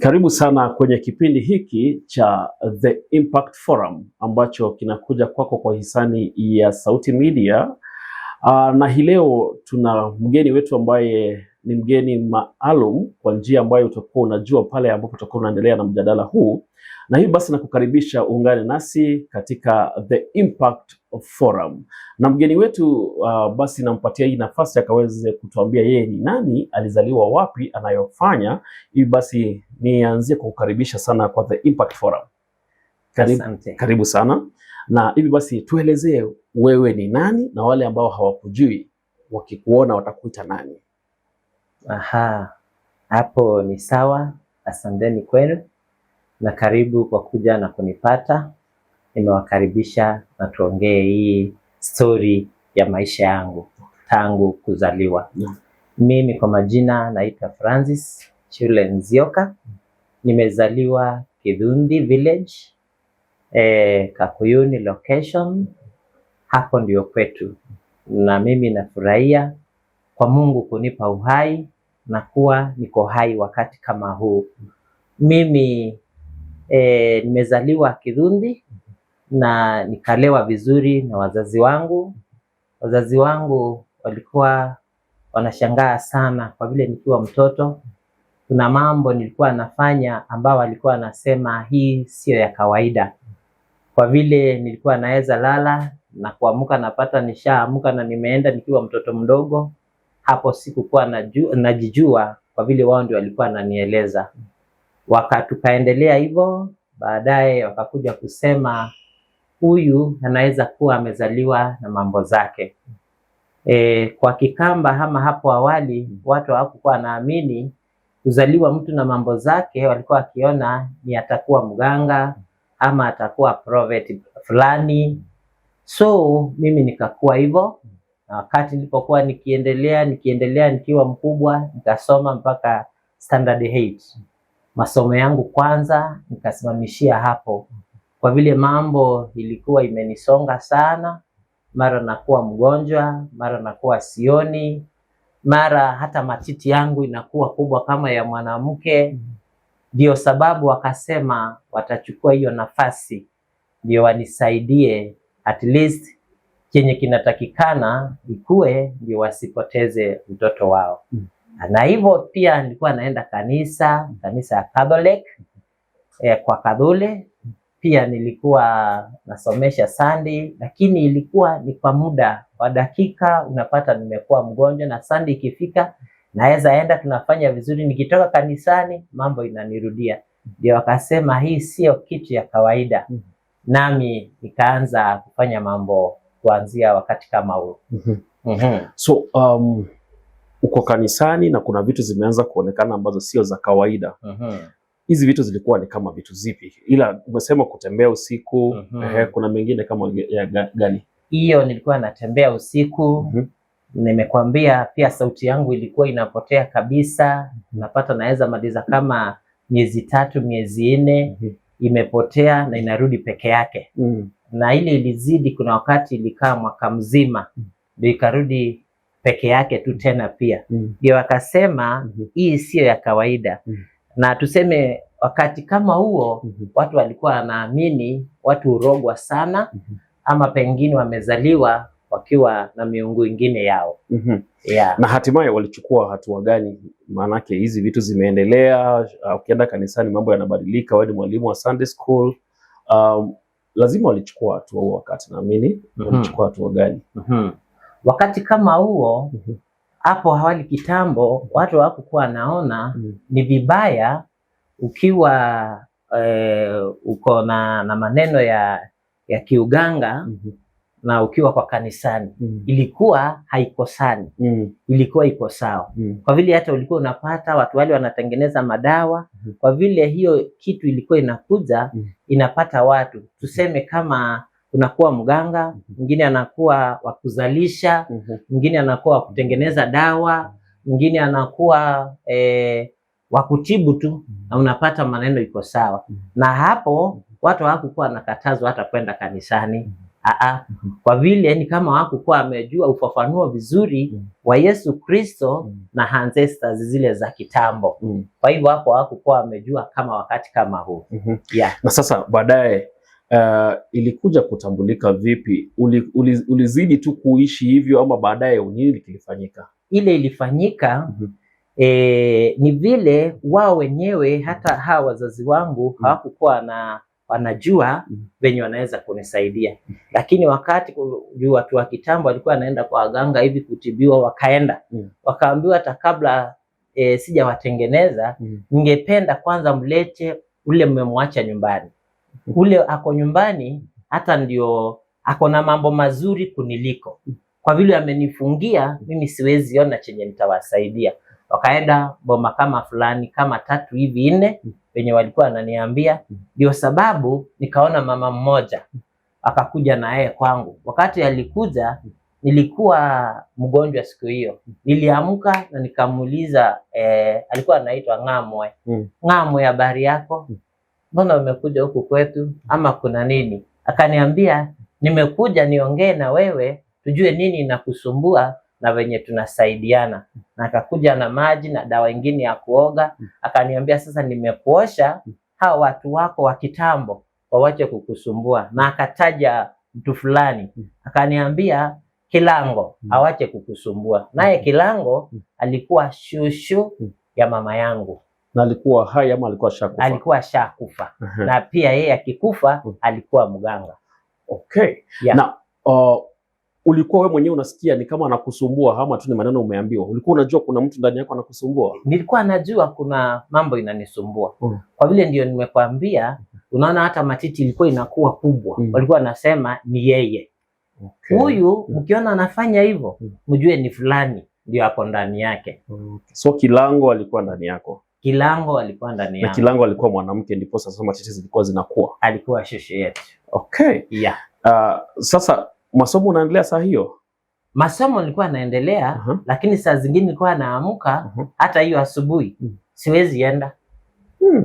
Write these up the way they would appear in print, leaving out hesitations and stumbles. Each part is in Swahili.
Karibu sana kwenye kipindi hiki cha The Impact Forum ambacho kinakuja kwako kwa hisani ya Sauti Media. Na hii leo tuna mgeni wetu ambaye ni mgeni maalum kwa njia ambayo utakuwa unajua pale ambapo tutakuwa tunaendelea na mjadala huu. Na hivi basi nakukaribisha uungane nasi katika The Impact Forum. Na mgeni wetu basi nampatia hii nafasi akaweze kutuambia yeye ni nani, alizaliwa wapi, anayofanya. Hivi basi nianzie kwa kukaribisha sana kwa The Impact Forum. Karibu sana. Na hivi basi tuelezee wewe ni nani na wale ambao hawakujui wakikuona watakuita nani? Hapo ni sawa. Asanteni kwenu na karibu kwa kuja na kunipata. Nimewakaribisha na tuongee hii story ya maisha yangu tangu kuzaliwa. Mimi kwa majina naitwa Francis Chule Nzioka. Nimezaliwa Kithundi Village, Kakuyuni location. Hapo ndio kwetu, na mimi nafurahia kwa Mungu kunipa uhai na kuwa niko hai wakati kama huu. Mimi nimezaliwa Kithundi na nikalewa vizuri na wazazi wangu. Wazazi wangu walikuwa wanashangaa sana kwa vile nikiwa mtoto kuna mambo nilikuwa nafanya ambao walikuwa wanasema hii sio ya kawaida. Kwa vile nilikuwa naweza lala na kuamka napata nishaamka na nimeenda nikiwa mtoto mdogo. Hapo sikukuwa najijua kwa vile wao ndio walikuwa wananieleza. Tukaendelea hivyo, baadaye wakakuja kusema huyu anaweza kuwa amezaliwa na mambo zake. Kwa Kikamba ama hapo awali watu hawakuwa naamini kuzaliwa mtu na mambo zake. Walikuwa wakiona ni atakuwa mganga ama atakuwa prophet fulani. So mimi nikakuwa hivyo, na wakati nilipokuwa nikiendelea nikiwa mkubwa nikasoma mpaka standard 8. Masomo yangu kwanza nikasimamishia hapo kwa vile mambo ilikuwa imenisonga sana. Mara nakuwa mgonjwa, mara nakuwa sioni, mara hata matiti yangu inakuwa kubwa kama ya mwanamke. Ndio sababu wakasema watachukua hiyo nafasi ndio wanisaidie, at least chenye kinatakikana ikue, ndio wasipoteze mtoto wao. Na hivyo pia nilikuwa naenda kanisa ya Catholic kwa Kadhule. Pia nilikuwa nasomesha Sunday, lakini ilikuwa ni kwa muda wa dakika. Unapata nimekuwa mgonjwa na Sunday ikifika naweza enda, tunafanya vizuri. Nikitoka kanisani mambo inanirudia. Ndio wakasema hii sio kitu ya kawaida. Nami nikaanza kufanya mambo kuanzia wakati kama huo. So uko kanisani na kuna vitu zimeanza kuonekana ambazo sio za kawaida. Hizi vitu zilikuwa ni kama vitu zipi? Ila umesema kutembea usiku. Kuna mengine kama gani? Hiyo nilikuwa natembea usiku. Nimekwambia pia sauti yangu ilikuwa inapotea kabisa. Napata naweza maliza kama miezi 3, miezi 4 imepotea na inarudi peke yake. Na ile ilizidi, kuna wakati ilikaa mwaka mzima ndio ikarudi peke yake tu tena pia. Ndio wakasema hii sio ya kawaida. Na tuseme wakati kama huo watu walikuwa wanaamini watu urogwa sana, ama pengine wamezaliwa wakiwa na miungu ingine yao. Na hatimaye walichukua hatua gani? Maanake hizi vitu zimeendelea, ukienda kanisani mambo yanabadilika, wewe ni mwalimu wa Sunday school, lazima walichukua hatua huo wakati. Naamini walichukua hatua gani? Wakati kama huo hapo awali kitambo watu hawakuwa naona ni vibaya ukiwa uko na maneno ya kiuganga na ukiwa kwa kanisani. Ilikuwa haikosani. Ilikuwa iko sawa. Kwa vile hata ulikuwa unapata watu wale wanatengeneza madawa. Kwa vile hiyo kitu ilikuwa inakuja inapata watu. Tuseme kama unakuwa mganga, mwingine anakuwa wa kuzalisha, mwingine anakuwa wa kutengeneza dawa, mwingine anakuwa wa kutibu tu, na unapata maneno iko sawa. Na hapo watu hawakuwa nakatazwa hata kwenda kanisani Kwa vile ni kama hakukuwa amejua ufafanuo vizuri wa Yesu Kristo na ancestors zile za kitambo. Kwa hivyo hapo hakukuwa amejua kama wakati kama huu. Na sasa baadaye ilikuja kutambulika vipi? Ulizidi tu kuishi hivyo ama baadaye nini kilifanyika? Ile ilifanyika ni vile wao wenyewe, hata hawa wazazi wangu hawakukuwa wanajua venye wanaweza kunisaidia, lakini wakati juu watu wa kitambo walikuwa wanaenda kwa waganga hivi kutibiwa, wakaenda wakaambiwa hata kabla sijawatengeneza ningependa kwanza mlete ule mmemwacha nyumbani. Ule ako nyumbani hata ndio ako na mambo mazuri kuniliko, kwa vile amenifungia mimi siwezi ona chenye nitawasaidia. Wakaenda boma kama fulani kama 3 hivi 4 wenye walikuwa wananiambia. Ndio sababu nikaona mama mmoja akakuja na yeye kwangu. Wakati alikuja nilikuwa mgonjwa siku hiyo. Niliamka na nikamuuliza alikuwa anaitwa Ng'amwe. Ng'amwe, habari yako? Mbona umekuja huku kwetu ama kuna nini? Akaniambia nimekuja niongee na wewe tujue nini inakusumbua na wenye tunasaidiana. Na akakuja na maji na dawa ingine ya kuoga. Akaniambia sasa nimekuosha, hao watu wako wa kitambo wawache kukusumbua. Na akataja mtu fulani. Akaniambia Kilango awache kukusumbua. Naye Kilango alikuwa shushu ya mama yangu. Na alikuwa hai ama alikuwa shakufa? Alikuwa shakufa. Na pia yeye akikufa alikuwa mganga. Na ulikuwa wewe mwenyewe unasikia ni kama anakusumbua ama tu ni maneno umeambiwa? Ulikuwa unajua kuna mtu ndani yako anakusumbua? Nilikuwa najua kuna mambo inanisumbua. Kwa vile ndio nimekwambia, unaona hata matiti ilikuwa inakuwa kubwa. Walikuwa nasema ni yeye. Huyu mkiona anafanya hivyo, mjue ni fulani ndio hapo ndani yake. So Kilango alikuwa ndani yako? Kilango alikuwa ndani yako. Na Kilango alikuwa mwanamke, ndipo sasa matiti zilikuwa zinakuwa? Alikuwa shushu yetu. Sasa masomo unaendelea saa hiyo? Masomo nilikuwa naendelea, lakini saa zingine nilikuwa naamka hata hiyo asubuhi siwezi enda.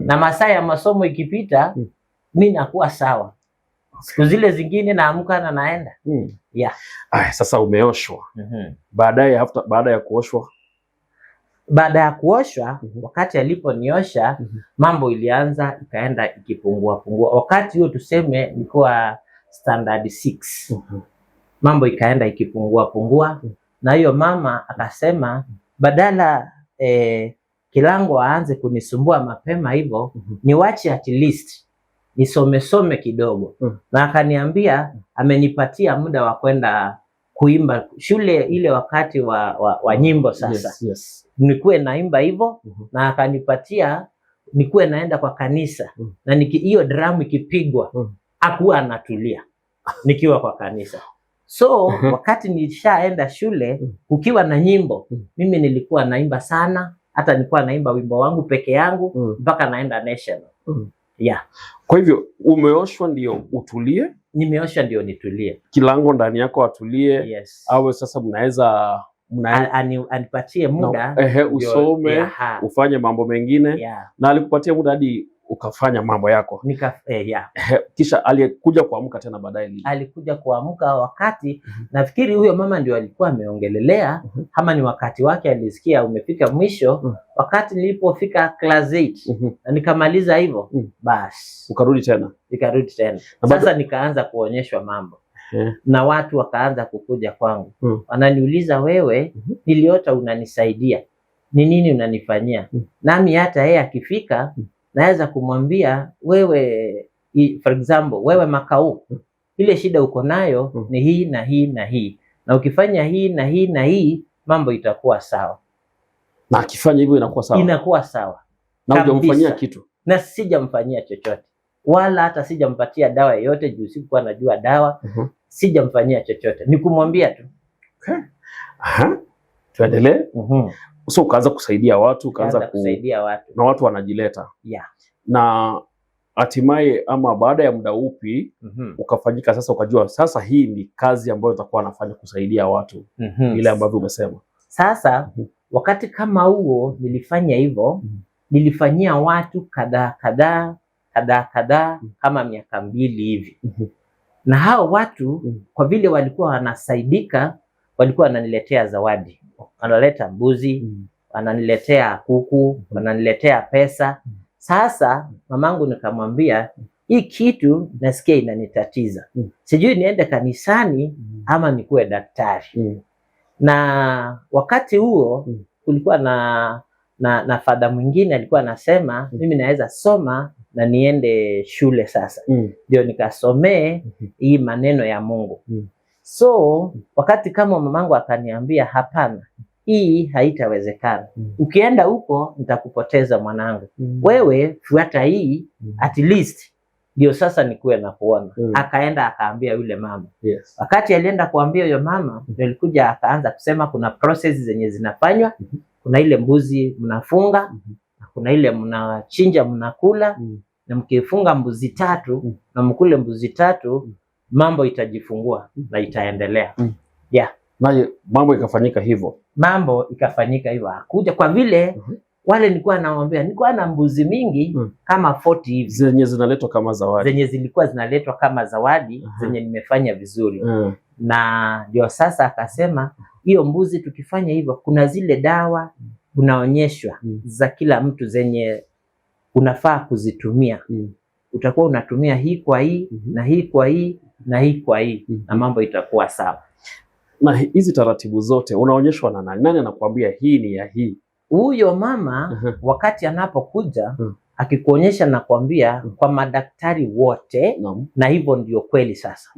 Na masaa ya masomo ikipita mimi nakuwa sawa. Siku zile zingine naamka na naenda. Sasa umeoshwa. Baadaye baada ya kuoshwa? Baada ya kuoshwa, wakati aliponiosha mambo ilianza ikaenda ikipungua. Wakati huo tuseme nilikuwa standard 6. Mambo ikaenda ikipungua. Na hiyo mama akasema badala Kilango aanze kunisumbua mapema hivyo, niwache at least nisome kidogo. Na akaniambia amenipatia muda wa kwenda kuimba shule ile wakati wa nyimbo sasa. Nikuwe naimba hivyo. Na akanipatia nikuwe naenda kwa kanisa. Na hiyo drum ikipigwa hakuwa anatulia nikiwa kwa kanisa. So wakati nilishaenda shule ukiwa na nyimbo, mimi nilikuwa naimba sana, hata nilikuwa naimba wimbo wangu peke yangu mpaka naenda national. Kwa hivyo umeoshwa ndio utulie? Nimeoshwa ndio nitulie. Kilango ndani yako atulie. Awe sasa mnaweza anipatie muda usome ufanye mambo mengine. Na alikupatia muda hadi ukafanya mambo yako? Kisha alikuja kuamka tena baadaye? Alikuja kuamka wakati nafikiri huyo mama ndio alikuwa ameongelelea ama ni wakati wake alisikia umefika mwisho. Wakati nilipofika class 8 na nikamaliza hivyo, basi ukarudi tena? Nikarudi tena. Sasa nikaanza kuonyeshwa mambo. Na watu wakaanza kukuja kwangu. Wananiuliza, wewe niliota unanisaidia, ni nini unanifanyia? Nami hata yeye akifika naweza kumwambia wewe, for example, wewe Makau, ile shida uko nayo ni hii na hii na hii, na ukifanya hii na hii na hii mambo itakuwa sawa. Na akifanya hivyo inakuwa sawa? Inakuwa sawa. Na hujamfanyia kitu? Na sijamfanyia chochote, wala hata sijampatia dawa yoyote juu sikuwa najua dawa. Sijamfanyia chochote, ni kumwambia tu. Tuendelee. So ukaanza kusaidia watu, kusaidia watu na watu wanajileta. Na hatimaye ama baada ya muda upi ukafanyika sasa, ukajua sasa hii ni kazi ambayo utakuwa nafanya kusaidia watu ile ambavyo umesema? Sasa wakati kama huo nilifanya hivyo, nilifanyia watu kadhaa kama miaka 2 hivi. Na hao watu kwa vile walikuwa wanasaidika, walikuwa wananiletea zawadi. Wanaleta mbuzi, wananiletea kuku, wananiletea pesa. Sasa mamangu nikamwambia, hii kitu nasikia inanitatiza. Sijui niende kanisani ama nikuwe daktari. Na wakati huo kulikuwa na fadha mwingine alikuwa anasema mimi naweza soma na niende shule sasa. Ndio nikasomee hii maneno ya Mungu. So wakati kama mamangu akaniambia hapana, hii haitawezekana. Ukienda huko nitakupoteza mwanangu. Wewe fuata hii at least ndio sasa nikuwe na kuona. Akaenda akaambia yule mama. Wakati alienda kuambia yule mama, ndio alikuja akaanza kusema kuna process zenye zinafanywa. Kuna ile mbuzi mnafunga, kuna ile mnachinja mnakula, na mkifunga mbuzi 3 na mkule mbuzi 3, mambo itajifungua na itaendelea. Na mambo ikafanyika hivyo. Mambo ikafanyika hivyo. Kuja kwa vile wale nilikuwa naomba, nilikuwa na mbuzi mingi kama 40 hivi. Zenye zinaletwa kama zawadi. Zenye zilikuwa zinaletwa kama zawadi, zenye nimefanya vizuri. Na ndio sasa akasema hiyo mbuzi tukifanya hivyo, kuna zile dawa unaonyeshwa za kila mtu zenye unafaa kuzitumia. Utakuwa unatumia hii kwa hii na hii kwa hii na hii kwa hii na mambo itakuwa sawa. Na hizi taratibu zote unaonyeshwa na nani? Nani anakuambia hii ni ya hii? Huyo mama wakati anapokuja akikuonyesha na kuambia kwa madaktari wote na hivyo ndio kweli sasa.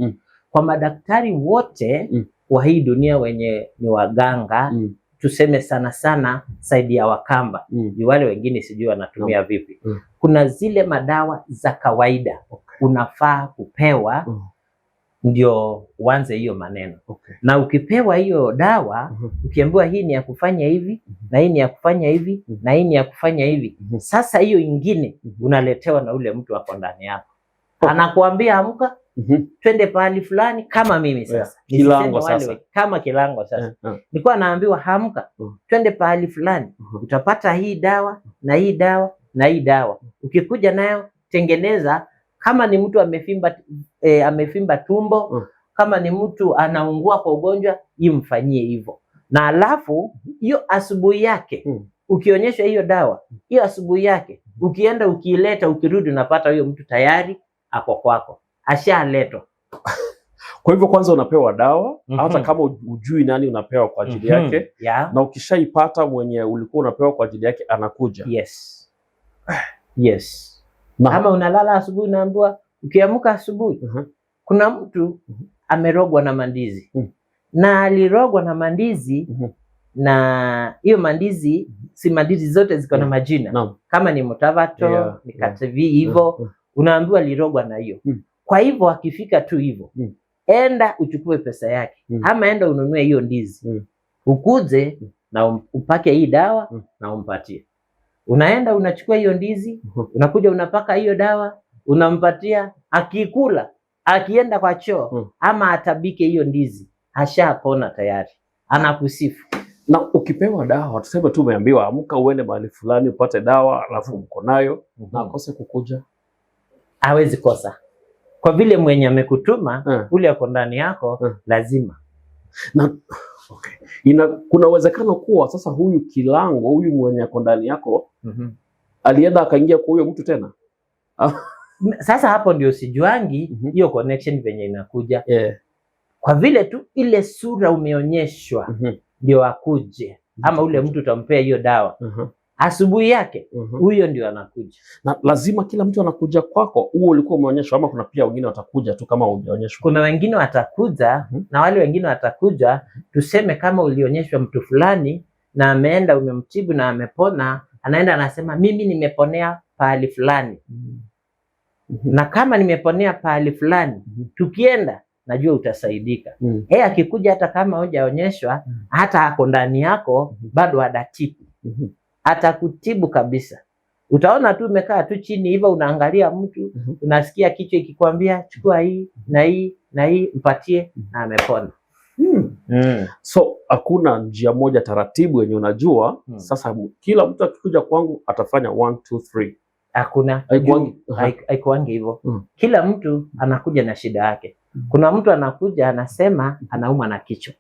Kwa madaktari wote wa hii dunia wenye ni waganga, tuseme sana sana saidi ya Wakamba, ni wale wengine sijui wanatumia vipi. Kuna zile madawa za kawaida unafaa kupewa ndio uanze hiyo maneno. Na ukipewa hiyo dawa, ukiambiwa hii ni ya kufanya hivi, na hii ni ya kufanya hivi, na hii ni ya kufanya hivi. Sasa hiyo ingine unaletewa na ule mtu wako ndani yako. Anakuambia amka, twende pahali fulani kama mimi sasa. Kilango sasa. Kama Kilango sasa. Nilikuwa naambiwa amka, twende pahali fulani. Utapata hii dawa, na hii dawa, na hii dawa. Ukikuja nayo tengeneza. Kama ni mtu amefimba tumbo, kama ni mtu anaungua kwa ugonjwa, imfanyie hivyo. Na alafu hiyo asubuhi yake ukionyesha hiyo dawa, hiyo asubuhi yake ukienda ukiileta, ukirudi unapata huyo mtu tayari ako kwako, ashaletwa. Kwa hivyo kwanza unapewa dawa hata kama ujui nani unapewa kwa ajili yake. Na ukishaipata mwenye ulikuwa unapewa kwa ajili yake anakuja. Yes. Kama unalala asubuhi unaambiwa ukiamka asubuhi kuna mtu amerogwa na mandizi. Na alirogwa na mandizi na hiyo mandizi si mandizi zote ziko na majina. Kama ni Mutavato, ni Katevi hivyo, unaambiwa alirogwa na hiyo. Kwa hivyo akifika tu hivyo, enda uchukue pesa yake ama enda ununue hiyo ndizi. Ukuje na upake hii dawa na umpatie. Unaenda unachukua hiyo ndizi, unakuja unapaka hiyo dawa, unampatia, akikula, akienda kwa choo ama atabike hiyo ndizi, ashapona tayari. Anakusifu. Na ukipewa dawa, tuseme tu umeambiwa amka uende mahali fulani upate dawa, alafu mko nayo na akose kukuja, hawezi kosa. Kwa vile mwenye amekutuma ule ako ndani yako lazima. Na kuna uwezekano kuwa sasa huyu Kilango, huyu mwenye ako ndani yako alienda akaingia kwa huyo mtu tena. Sasa hapo ndio sijuangi hiyo connection venye inakuja. Kwa vile tu ile sura umeonyeshwa ndio akuje, ama ule mtu utampea hiyo dawa asubuhi yake, huyo ndio anakuja. Na lazima kila mtu anakuja kwako, huo ulikuwa umeonyeshwa, ama kuna pia wengine watakuja tu kama hujaonyeshwa? Kuna wengine watakuja na wale wengine watakuja, tuseme kama ulionyeshwa mtu fulani na ameenda umemtibu na amepona, anaenda anasema mimi nimeponea pahali fulani. Na kama nimeponea pahali fulani, tukienda najua utasaidika. Akikuja hata kama hujaonyeshwa, hata ako ndani yako bado atatibu. Atakutibu kabisa. Utaona tu umekaa tu chini hivyo unaangalia mtu, unasikia kichwa ikikwambia chukua hii na hii na hii mpatie, na amepona. So hakuna njia moja taratibu yenye unajua sasa kila mtu akikuja kwangu atafanya 1 2 3. Hakuna. Haikuangi hivyo. Kila mtu anakuja na shida yake. Kuna mtu anakuja anasema anaumwa na kichwa.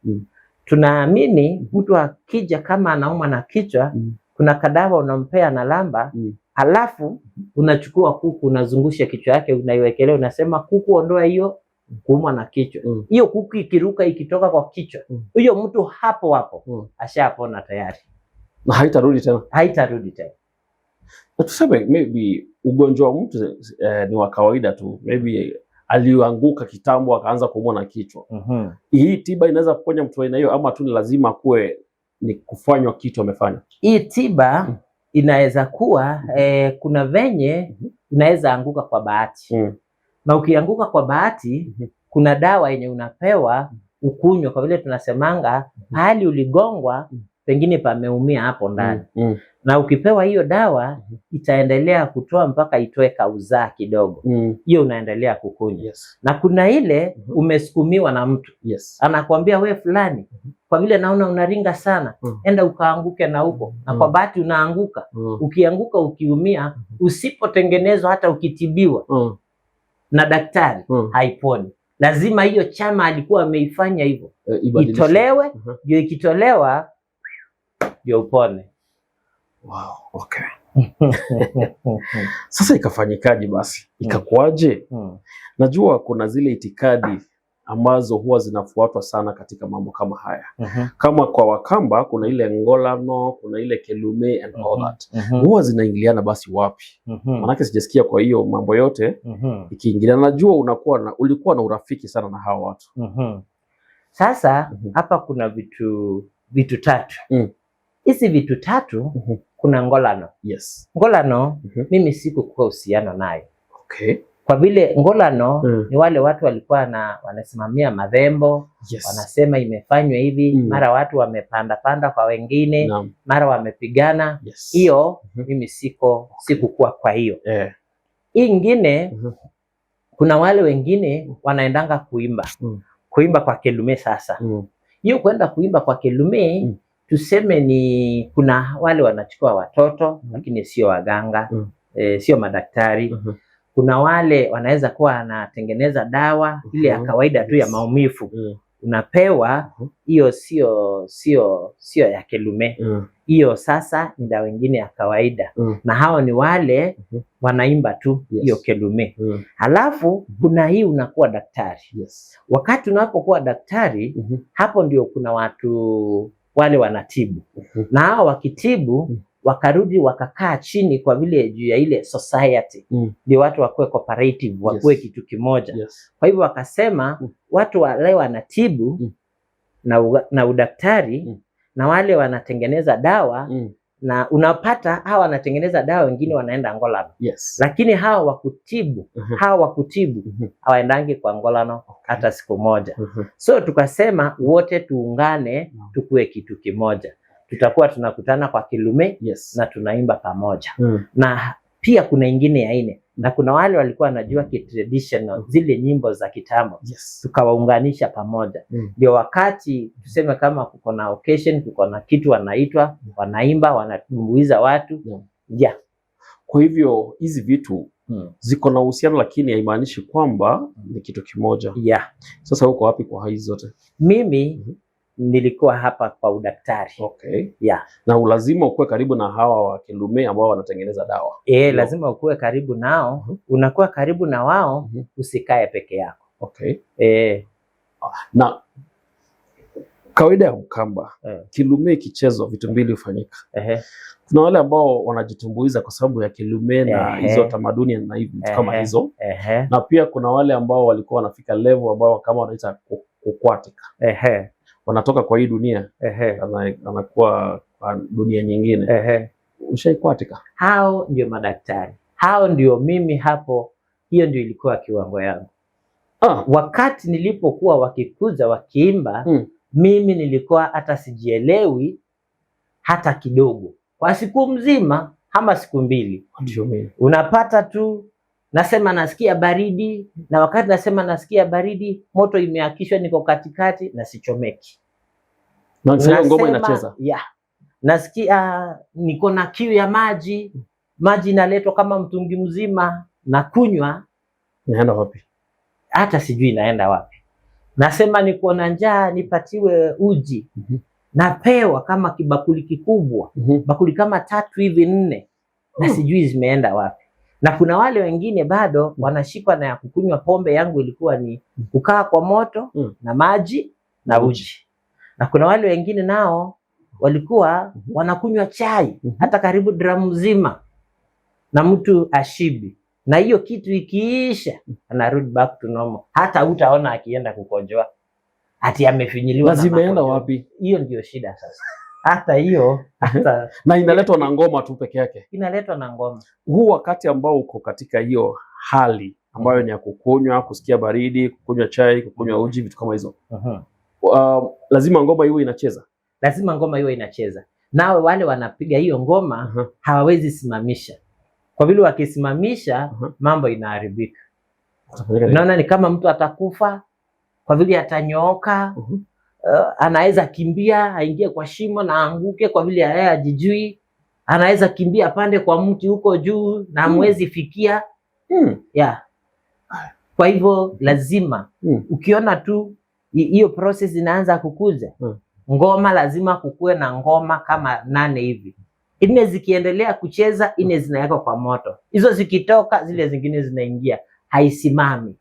Tunaamini mtu akija kama anaumwa na kichwa, kuna kadawa unampea na lamba, alafu unachukua kuku unazungusha kichwa yake unaiwekelea, unasema kuku ondoa hiyo kuumwa na kichwa. Hiyo kuku ikiruka ikitoka kwa kichwa, huyo mtu hapo ashapona tayari. Na haitarudi tena. Haitarudi tena. Na tuseme maybe ugonjwa wa mtu ni wa kawaida tu. Maybe alianguka kitambo akaanza kuumwa na kichwa. Hii tiba inaweza kuponya mtu aina hiyo, ama tu ni lazima kuwe ni kufanywa kitu amefanya? Hii tiba inaweza kuwa kuna venye inaweza anguka kwa bahati. Na ukianguka kwa bahati, kuna dawa yenye unapewa ukunywa, kwa vile tunasemanga hali uligongwa pengine pameumia hapo ndani. Na ukipewa hiyo dawa itaendelea kutoa mpaka itoe kauzaa kidogo. Hiyo unaendelea kukunywa. Na kuna ile umesukumiwa na mtu. Anakuambia we fulani, kwa vile naona unaringa sana, enda ukaanguke na huko. Na kwa bahati unaanguka. Ukianguka ukiumia, usipotengenezwa hata ukitibiwa na daktari haiponi. Lazima hiyo chama alikuwa ameifanya hivyo itolewe, ndio ikitolewa ndio upone. Wow, okay. Sasa ikafanyikaje basi? Ikakuaje? Najua kuna zile itikadi ambazo huwa zinafuatwa sana katika mambo kama haya. Kama kwa Wakamba kuna ile ngolano, kuna ile kelume and all that. Huwa zinaingiliana basi wapi? Manake sijasikia kwa hiyo mambo yote ikiingiliana. Najua ulikuwa na urafiki sana na hawa watu. Sasa hapa kuna vitu tatu. Hizi vitu tatu, kuna ngolano. Ngolano mimi sikukuwa uhusiano nayo. Kwa vile ngolano ni wale watu walikuwa wanasimamia madhembo, wanasema imefanywa hivi, mara watu wamepanda kwa wengine, mara wamepigana. Hiyo mimi sikukuwa kwa hiyo. Hii ingine, kuna wale wengine wanaendanga kuimba kwa kelume. Sasa hiyo kwenda kuimba kwa kelume, tuseme ni kuna wale wanachukua watoto lakini sio waganga, sio madaktari. Kuna wale wanaweza kuwa anatengeneza dawa ile ya kawaida tu ya maumivu. Unapewa hiyo sio ya kelume. Hiyo sasa ni dawa nyingine ya kawaida. Na hao ni wale wanaimba tu hiyo kelume. Halafu kuna hii unakuwa daktari. Wakati unapokuwa daktari, hapo ndio kuna watu wale wanatibu. Na hao wakitibu wakarudi wakakaa chini, kwa vile juu ya ile society ndio watu wakuwe cooperative, wakuwe kitu kimoja. Kwa hivyo wakasema watu wale wanatibu na udaktari na wale wanatengeneza dawa, na unapata hawa wanatengeneza dawa, wengine wanaenda ngolano. Lakini hawa wakutibu hawaendangi kwa ngolano hata siku moja. So tukasema wote tuungane, tukuwe kitu kimoja. Tutakuwa tunakutana kwa kilume na tunaimba pamoja. Na pia kuna ingine ya ine, na kuna wale walikuwa wanajua traditional zile nyimbo za kitambo. Tukawaunganisha pamoja. Ndio wakati tuseme kama kuko na occasion, kuko na kitu wanaitwa, wanaimba, wanatumbuiza watu. Kwa hivyo hizi vitu ziko na uhusiano, lakini haimaanishi kwamba ni kitu kimoja. Sasa uko wapi kwa hizi zote? Mimi nilikuwa hapa kwa udaktari. Na lazima ukuwe karibu na hawa wa kelume ambao wanatengeneza dawa. Lazima ukuwe karibu nao. Unakuwa karibu na wao, usikae peke yako. Na kawaida ya Mkamba, kilume kichezo, vitu mbili hufanyika. Kuna wale ambao wanajitumbuiza kwa sababu ya kilume na hizo tamaduni na vitu kama hizo. Na pia kuna wale ambao walikuwa wanafika level ambao kama wanaita kukwatika. Wanatoka kwa hii dunia, anakuwa kwa dunia nyingine. Ushaikwatika? Hao ndio madaktari. Hao ndio mimi hapo. Hiyo ndio ilikuwa kiwango yangu. Wakati nilipokuwa wakikuza wakiimba, mimi nilikuwa hata sijielewi hata kidogo. Kwa siku mzima ama siku mbili, unapata tu nasema nasikia baridi, na wakati nasema nasikia baridi, moto imeakishwa, niko katikati na sichomeki. Na ngoma inacheza. Nasikia niko na kiu ya maji inaletwa kama mtungi mzima, na kunywa. Naenda wapi? hata sijui inaenda wapi. Nasema niko na njaa, nipatiwe uji. Napewa kama kibakuli kikubwa, bakuli kama 3 hivi 4, na sijui zimeenda wapi. Na kuna wale wengine bado wanashikwa na ya kukunywa pombe. Yangu ilikuwa ni kukaa kwa moto na maji na uji. Na kuna wale wengine nao walikuwa wanakunywa chai hata karibu dramu mzima, na mtu ashibi. Na hiyo kitu ikiisha, anarudi back to normal. Hata utaona akienda kukojoa ati amefinyiliwa. Na zimeenda wapi? Hiyo ndio shida sasa. Hata hiyo na inaletwa na ngoma tu peke yake. Inaletwa na ngoma. Huu wakati ambao uko katika hiyo hali ambayo ni ya kukunywa, kusikia baridi, kukunywa chai, kukunywa uji, vitu kama hizo. Lazima ngoma iwe inacheza. Lazima ngoma iwe inacheza. Nawe wale wanapiga hiyo ngoma hawawezi simamisha. Kwa vile wakisimamisha mambo inaharibika. Unaona ni kama mtu atakufa, kwa vile atanyooka. Anaweza kimbia aingie kwa shimo na anguke, kwa vile yeye hajijui. Anaweza kimbia pande kwa mti huko juu na hamwezi fikia. Kwa hivyo lazima ukiona tu hiyo process inaanza kukuja, ngoma lazima kukue na ngoma kama 8 hivi. 4 zikiendelea kucheza, 4 zinawekwa kwa moto. Hizo zikitoka, zile zingine zinaingia. Haisimami.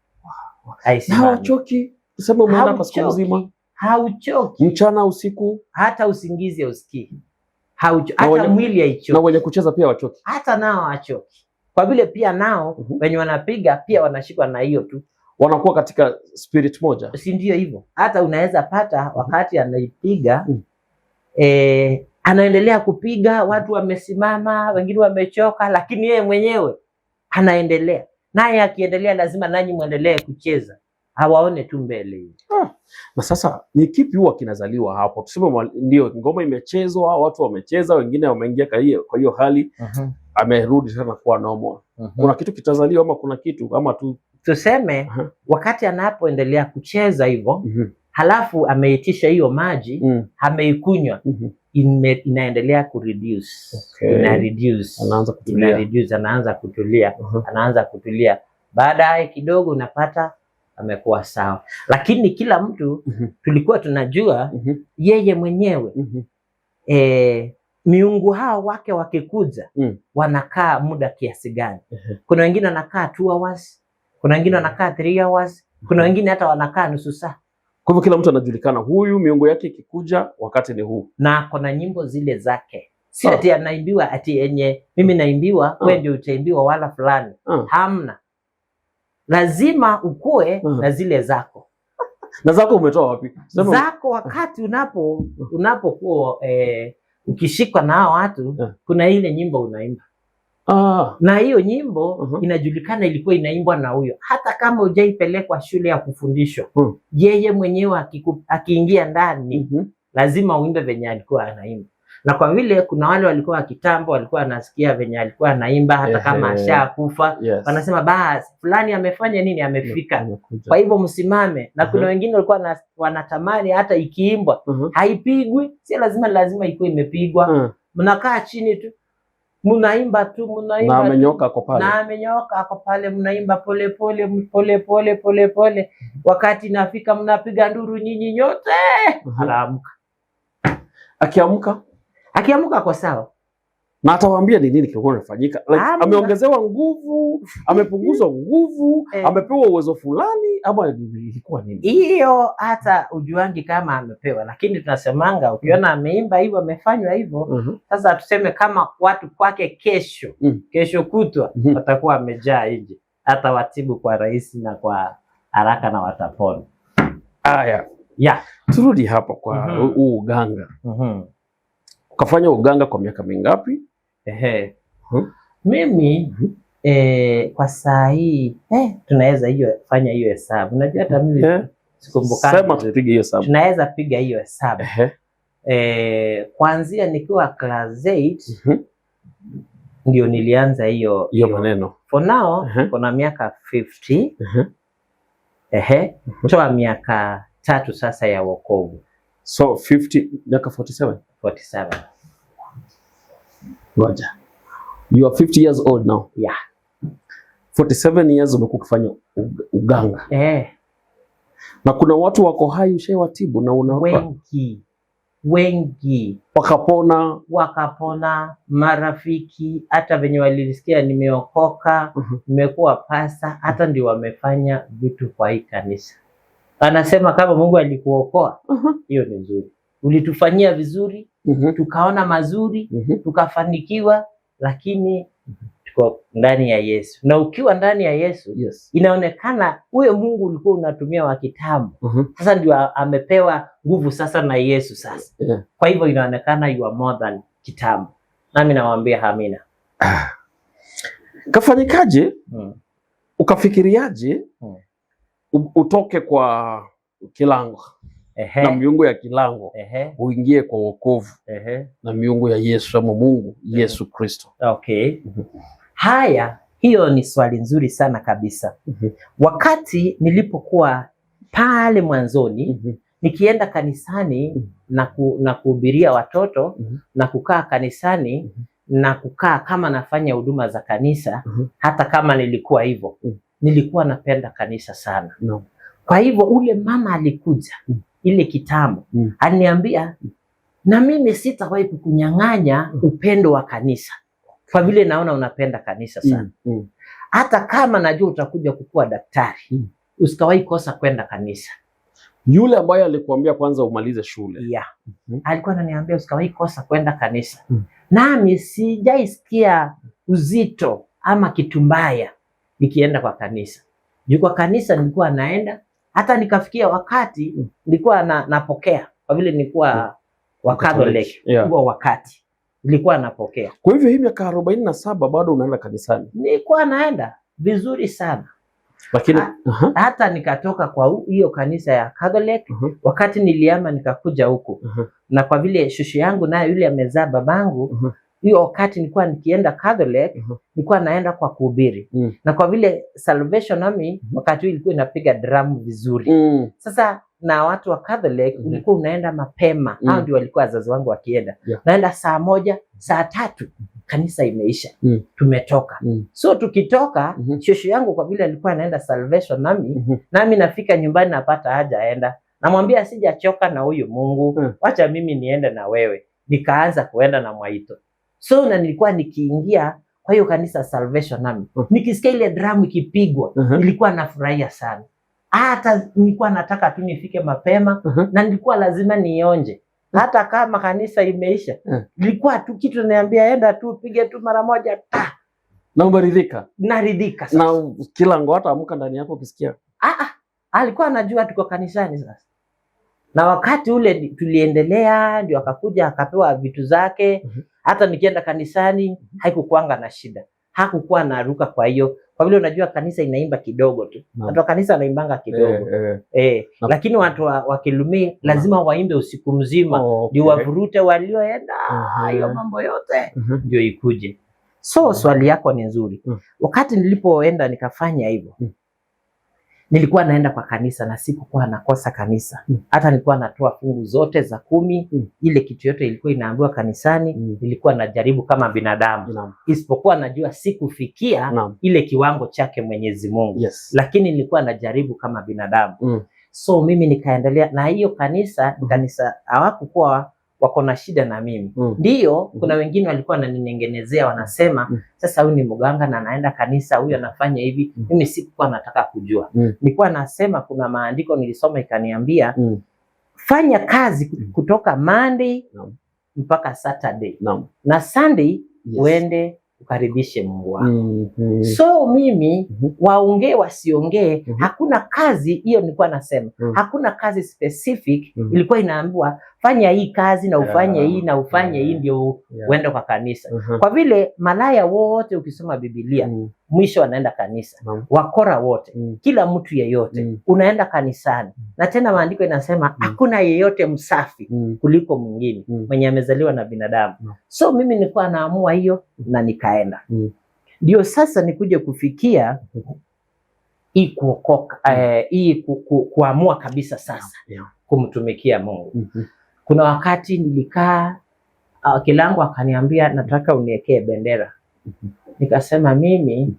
Haisimami. Hauchoki? Useme umeenda kwa siku nzima. Hauchoki. Mchana, usiku, hata usingizi usikii. Hata mwili haichoki. Na wenye kucheza pia wachoki. Hata nao hawachoki. Kwa vile pia nao wenye wanapiga pia wanashikwa na hiyo tu. Wanakuwa katika spirit moja. Si ndio hivyo? Hata unaweza pata wakati anaipiga anaendelea kupiga, watu wamesimama, wengine wamechoka, lakini yeye mwenyewe anaendelea. Naye akiendelea lazima nanyi muendelee kucheza. Hawaone tu mbele. Na sasa ni kipi huwa kinazaliwa hapo? Tuseme ndio ngoma imechezwa, watu wamecheza, wengine wameingia kwa hiyo hali, amerudi tena kuwa normal. Kuna kitu kitazaliwa ama kuna kitu ama tu tuseme wakati anapoendelea kucheza hivyo, halafu ameitisha hiyo maji, ameikunywa, inaendelea kureduce. Anaanza kutulia. Baadaye kidogo unapata amekuwa sawa. Lakini kila mtu tulikuwa tunajua yeye mwenyewe miungu hao wake wakikuja wanakaa muda kiasi gani. Kuna wengine wanakaa 2 hours, kuna wengine wanakaa 3 hours, kuna wengine hata wanakaa nusu saa. Kwa hivyo kila mtu anajulikana, huyu miungu yake ikikuja wakati ni huu. Na kuna nyimbo zile zake. Si ati anaimbiwa ati yenye mimi naimbiwa, wewe ndio utaimbiwa wala fulani. Hamna. Lazima ukue na zile zako. Na zako umetoa wapi? Zako wakati unapokuwa ukishikwa na hao watu, kuna ile nyimbo unaimba. Na hiyo nyimbo inajulikana ilikuwa inaimbwa na huyo. Hata kama hujaipelekwa shule ya kufundishwa, yeye mwenyewe akiingia ndani lazima uimbe venye alikuwa anaimba. Na kwa vile kuna wale walikuwa wa kitambo walikuwa wanasikia venye alikuwa anaimba hata kama ashakufa, wanasema basi fulani amefanya nini, amefika. Kwa hivyo msimame. Na kuna wengine walikuwa wanatamani hata ikiimbwa haipigwi, si lazima ikuwe imepigwa. Mnakaa chini tu, mnaimba tu, na amenyoka ako pale, mnaimba pole pole. Wakati nafika mnapiga nduru nyinyi nyote. Anaamka. Akiamka kwa sawa. Na atawaambia ni nini kilikuwa kinafanyika. Ameongezewa nguvu, amepunguzwa nguvu, amepewa uwezo fulani, ama ilikuwa nini? Hiyo hata ujuangi kama amepewa, lakini tunasemanga ukiona ameimba hivyo, amefanywa hivyo, sasa tuseme kama watu kwake kesho kutwa watakuwa wamejaa nje, hata watibu kwa rahisi na kwa haraka na watapona. Turudi hapa kwa uganga. Ukafanya uganga kwa miaka mingapi? Mimi kwa saa hii tunaweza fanya hiyo hesabu. Unajua hata mimi sikumbuka. Sema tupige hiyo hesabu. Tunaweza piga hiyo hesabu. Kuanzia nikiwa class 8 ndio nilianza hiyo maneno. For now kuna miaka 50. Toa miaka 3 sasa ya wokovu. So 50 miaka 47. Roger. You are 50 years old now. Yeah. 47 years umekuwa ukifanya uganga. Na kuna watu wako hai ushawatibu na wengi wakapona, marafiki hata venye walisikia nimeokoka, nimekuwa pasta, hata ndio wamefanya vitu kwa hii kanisa. Anasema kama Mungu alikuokoa, hiyo ni nzuri. Ulitufanyia vizuri, tukaona mazuri, tukafanikiwa, lakini tuko ndani ya Yesu. Na ukiwa ndani ya Yesu, inaonekana huyo Mungu ulikuwa unatumia wa kitambo. Sasa ndio amepewa nguvu sasa na Yesu sasa. Kwa hivyo inaonekana you are more than kitambo. Nami nawaambia amina. Kafanyikaje? Ukafikiriaje utoke kwa kilango na miungu ya kilango uingie kwa wokovu na miungu ya Yesu ama Mungu Yesu Kristo? Haya, hiyo ni swali nzuri sana kabisa. Wakati nilipokuwa pale mwanzoni, nikienda kanisani na kuhubiria watoto na kukaa kanisani na kukaa kama nafanya huduma za kanisa, hata kama nilikuwa hivyo, nilikuwa napenda kanisa sana. Kwa hivyo ule mama alikuja ile kitambo, aliniambia na mimi sitawahi kukunyang'anya upendo wa kanisa, kwa vile naona unapenda kanisa sana. Hata kama najua utakuja kukuwa daktari, usikawahi kosa kwenda kanisa. Yule ambaye alikuambia kwanza umalize shule. Alikuwa ananiambia usikawahi kosa kwenda kanisa. Nami sijaisikia uzito ama kitu mbaya nikienda kwa kanisa. Kwa kanisa nilikuwa naenda, hata nikafikia wakati nilikuwa napokea, kwa vile nilikuwa wa Catholic. Kwa wakati nilikuwa napokea. Kwa hivyo hii miaka 47 bado unaenda kanisani? Nilikuwa naenda vizuri sana. Lakini hata nikatoka kwa hiyo kanisa ya Catholic, wakati niliama nikakuja huku. Na kwa vile shushu yangu naye yule amezaa babangu, hiyo wakati nilikuwa nikienda Catholic, nilikuwa naenda kwa kuhubiri. Na kwa vile Salvation Army wakati huo ilikuwa inapiga drum vizuri. Sasa na watu wa Catholic ulikuwa unaenda mapema. Hao ndio walikuwa wazazi wangu wakienda. Naenda saa 1, saa 3 kanisa imeisha. Tumetoka. So tukitoka, shosho yangu kwa vile alikuwa anaenda Salvation Army, nami nafika nyumbani napata haja aenda. Namwambia sijachoka na huyu Mungu, wacha mimi niende na wewe. Nikaanza kuenda na Mwaito. So na nilikuwa nikiingia kwa hiyo kanisa Salvation Army, nikisikia ile drum ikipigwa, nilikuwa nafurahia sana. Hata nilikuwa nataka tu nifike mapema, na nilikuwa lazima nionje. Hata kama kanisa imeisha, nilikuwa tu kitu niambia enda tu pige tu mara moja. Na umeridhika? Naridhika sasa. Na kilango hata amka ndani yako ukisikia? Alikuwa anajua tuko kanisani sasa. Na wakati ule tuliendelea, ndio akakuja akapewa vitu zake. Hata nikienda kanisani haikukuanga na shida. Hakukuwa naruka kwa hiyo. Kwa vile unajua kanisa inaimba kidogo tu. Watu wa kanisa wanaimbanga kidogo. Lakini watu wa Kilumi lazima waimbe usiku mzima. Ndio wavurute walioenda. Hiyo mambo yote ndio ikuje. So swali yako ni nzuri. Wakati nilipoenda nikafanya hivyo, nilikuwa naenda kwa kanisa na sikukuwa nakosa kanisa. Hata nilikuwa natoa fungu zote za 10. Ile kitu yote ilikuwa inaambiwa kanisani, nilikuwa najaribu kama binadamu. Isipokuwa najua sikufikia ile kiwango chake Mwenyezi Mungu. Lakini nilikuwa najaribu kama binadamu. So mimi nikaendelea na hiyo kanisa. Kanisa hawakukuwa wako na shida na mimi. Ndio kuna wengine walikuwa wananinengenezea, wanasema sasa huyu ni mganga na anaenda kanisa, huyu anafanya hivi. Mimi sikuwa nataka kujua. Nilikuwa nasema kuna maandiko nilisoma ikaniambia fanya kazi kutoka Monday mpaka Saturday. Na Sunday uende ukaribishe Mungu wako. So mimi waongee wasiongee, hakuna kazi hiyo nilikuwa nasema. Hakuna kazi specific ilikuwa inaambiwa fanya hii kazi na ufanye hii na ufanye hii ndio uende kwa kanisa. Kwa vile malaya wote ukisoma Biblia mwisho wanaenda kanisa. Wakora wote, kila mtu yeyote unaenda kanisani. Na tena maandiko inasema hakuna yeyote msafi kuliko mwingine mwenye amezaliwa na binadamu. So mimi nilikuwa naamua hiyo na nikaenda. Ndio sasa nikuje kufikia hii kuokoka, hii kuamua kabisa sasa kumtumikia Mungu. Kuna wakati nilikaa, kilango akaniambia nataka uniwekee bendera. Nikasema mimi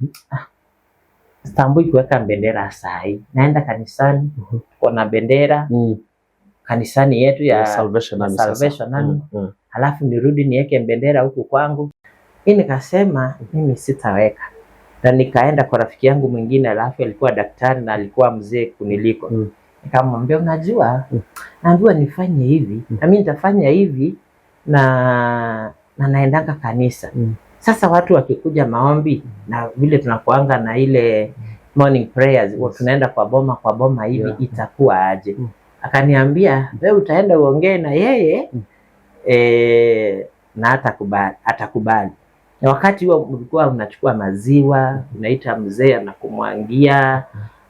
sitambui kuweka bendera sahi. Naenda kanisani, kuna bendera kanisani yetu ya Salvation Army. Halafu nirudi niweke bendera huku kwangu. Nikasema mimi sitaweka. Na nikaenda kwa rafiki yangu mwingine, alafu alikuwa daktari na alikuwa mzee kuniliko. Nikamwambia, unajua, naambiwa nifanye hivi, na mimi nitafanya hivi na naendanga kanisa. Sasa watu wakikuja maombi na vile tunakuanga na ile morning prayers, tunaenda kwa boma hivi, itakuwa aje? Akaniambia, wewe utaenda uongee na yeye na atakubali. Na wakati huo ulikuwa unachukua maziwa, unaita mzee anakumwangia,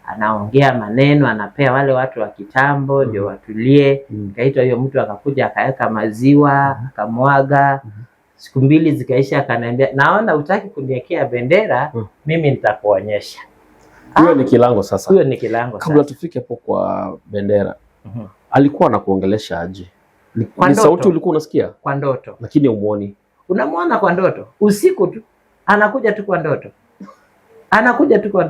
anaongea maneno, anapea wale watu wa kitambo ndio watulie. Kaitwa hiyo mtu akakuja akaweka maziwa, akamwaga. Siku 2 zikaisha, akaniambia, naona utaki kuniwekea bendera, mimi nitakuonyesha. Hiyo ni kilango sasa. Hiyo ni kilango sasa. Kabla tufike hapo kwa bendera, alikuwa anakuongelesha aje? Ni sauti ulikuwa unasikia? Kwa ndoto. Lakini umuoni. Unamwona kwa ndoto. Usiku tu. Anakuja tu kwa ndoto.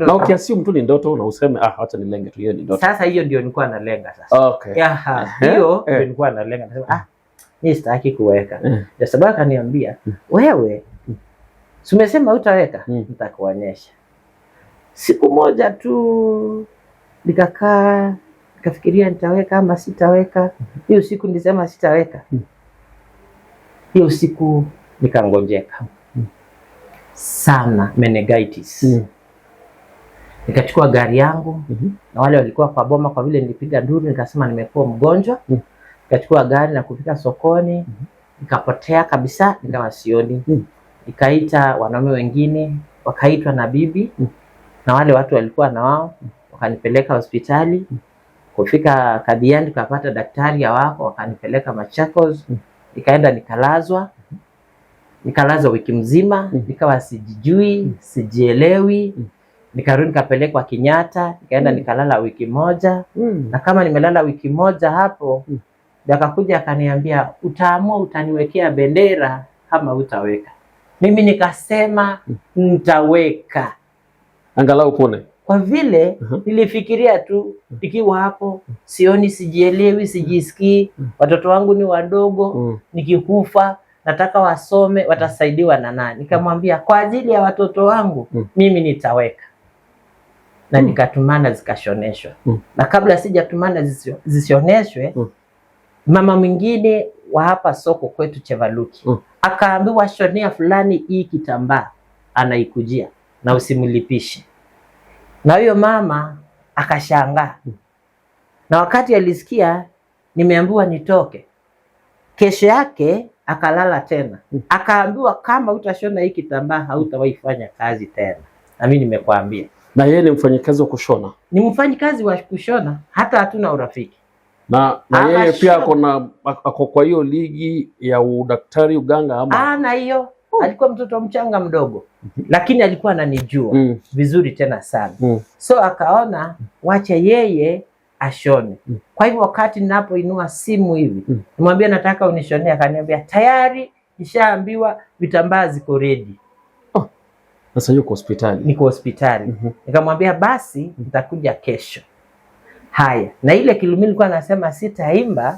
Na ukiasi mtu ni ndoto na useme acha nilenge tu, hiyo ni ndoto. Sasa hiyo ndio nilikuwa nalenga sasa. Okay. Hiyo ndio nilikuwa nalenga. Nasema mimi sitaki kuweka. Kwa sababu akaniambia, wewe umesema utaweka, nitakuonyesha. Siku moja tu nikakaa, nikafikiria nitaweka ama sitaweka. Hiyo siku nilisema sitaweka. Hiyo siku nikangonjeka sana, meningitis. Nikachukua gari yangu na wale walikuwa kwa boma, kwa vile nilipiga nduru nikasema nimekuwa mgonjwa. Nikachukua gari na kufika sokoni, nikapotea kabisa, nikawa sioni. Nikaita wanaume wengine, wakaitwa na bibi na wale watu walikuwa na wao, wakanipeleka hospitali. Kufika Kadiani tukapata daktari wako, wakanipeleka Machakos. Nikaenda nikalazwa wiki mzima, nikawa sijijui, sijielewi. Nikarudi nikapelekwa Kenyatta, nikaenda nikalala wiki moja. Na kama nimelala wiki moja hapo, akakuja akaniambia, utaamua utaniwekea bendera kama utaweka. Mimi nikasema nitaweka. Angalau pone. Kwa vile nilifikiria tu ikiwa hapo sioni, sijielewi, sijisikii, watoto wangu ni wadogo, nikikufa nataka wasome, watasaidiwa na nani? Nikamwambia kwa ajili ya watoto wangu mimi nitaweka. Na nikatumana zikashoneshwa. Na kabla sijatumana zishoneshwe, mama mwingine wa hapa soko kwetu Chevaluki akaambiwa, shonea fulani hii kitambaa, anaikujia na usimlipishe. Na huyo mama akashangaa. Na wakati alisikia nimeambiwa nitoke, kesho yake akalala tena. Akaambiwa, kama utashona hii kitambaa hautawahi fanya kazi tena. Na mimi nimekwambia. Na yeye ni mfanyikazi wa kushona? Ni mfanyikazi wa kushona, hata hatuna urafiki. Na yeye pia ako kwa hiyo ligi ya udaktari uganga ama? Na hiyo alikuwa mtoto mchanga mdogo, lakini alikuwa ananijua vizuri tena sana. So akaona wache yeye ashone. Kwa hivyo wakati ninapoinua simu hivi, nimwambia nataka unishonee, akaniambia tayari nishaambiwa vitambaa ziko ready. Sasa yuko hospitali? Niko hospitali. Nikamwambia basi nitakuja kesho. Haya, na ile kilumi nilikuwa nasema sitaimba,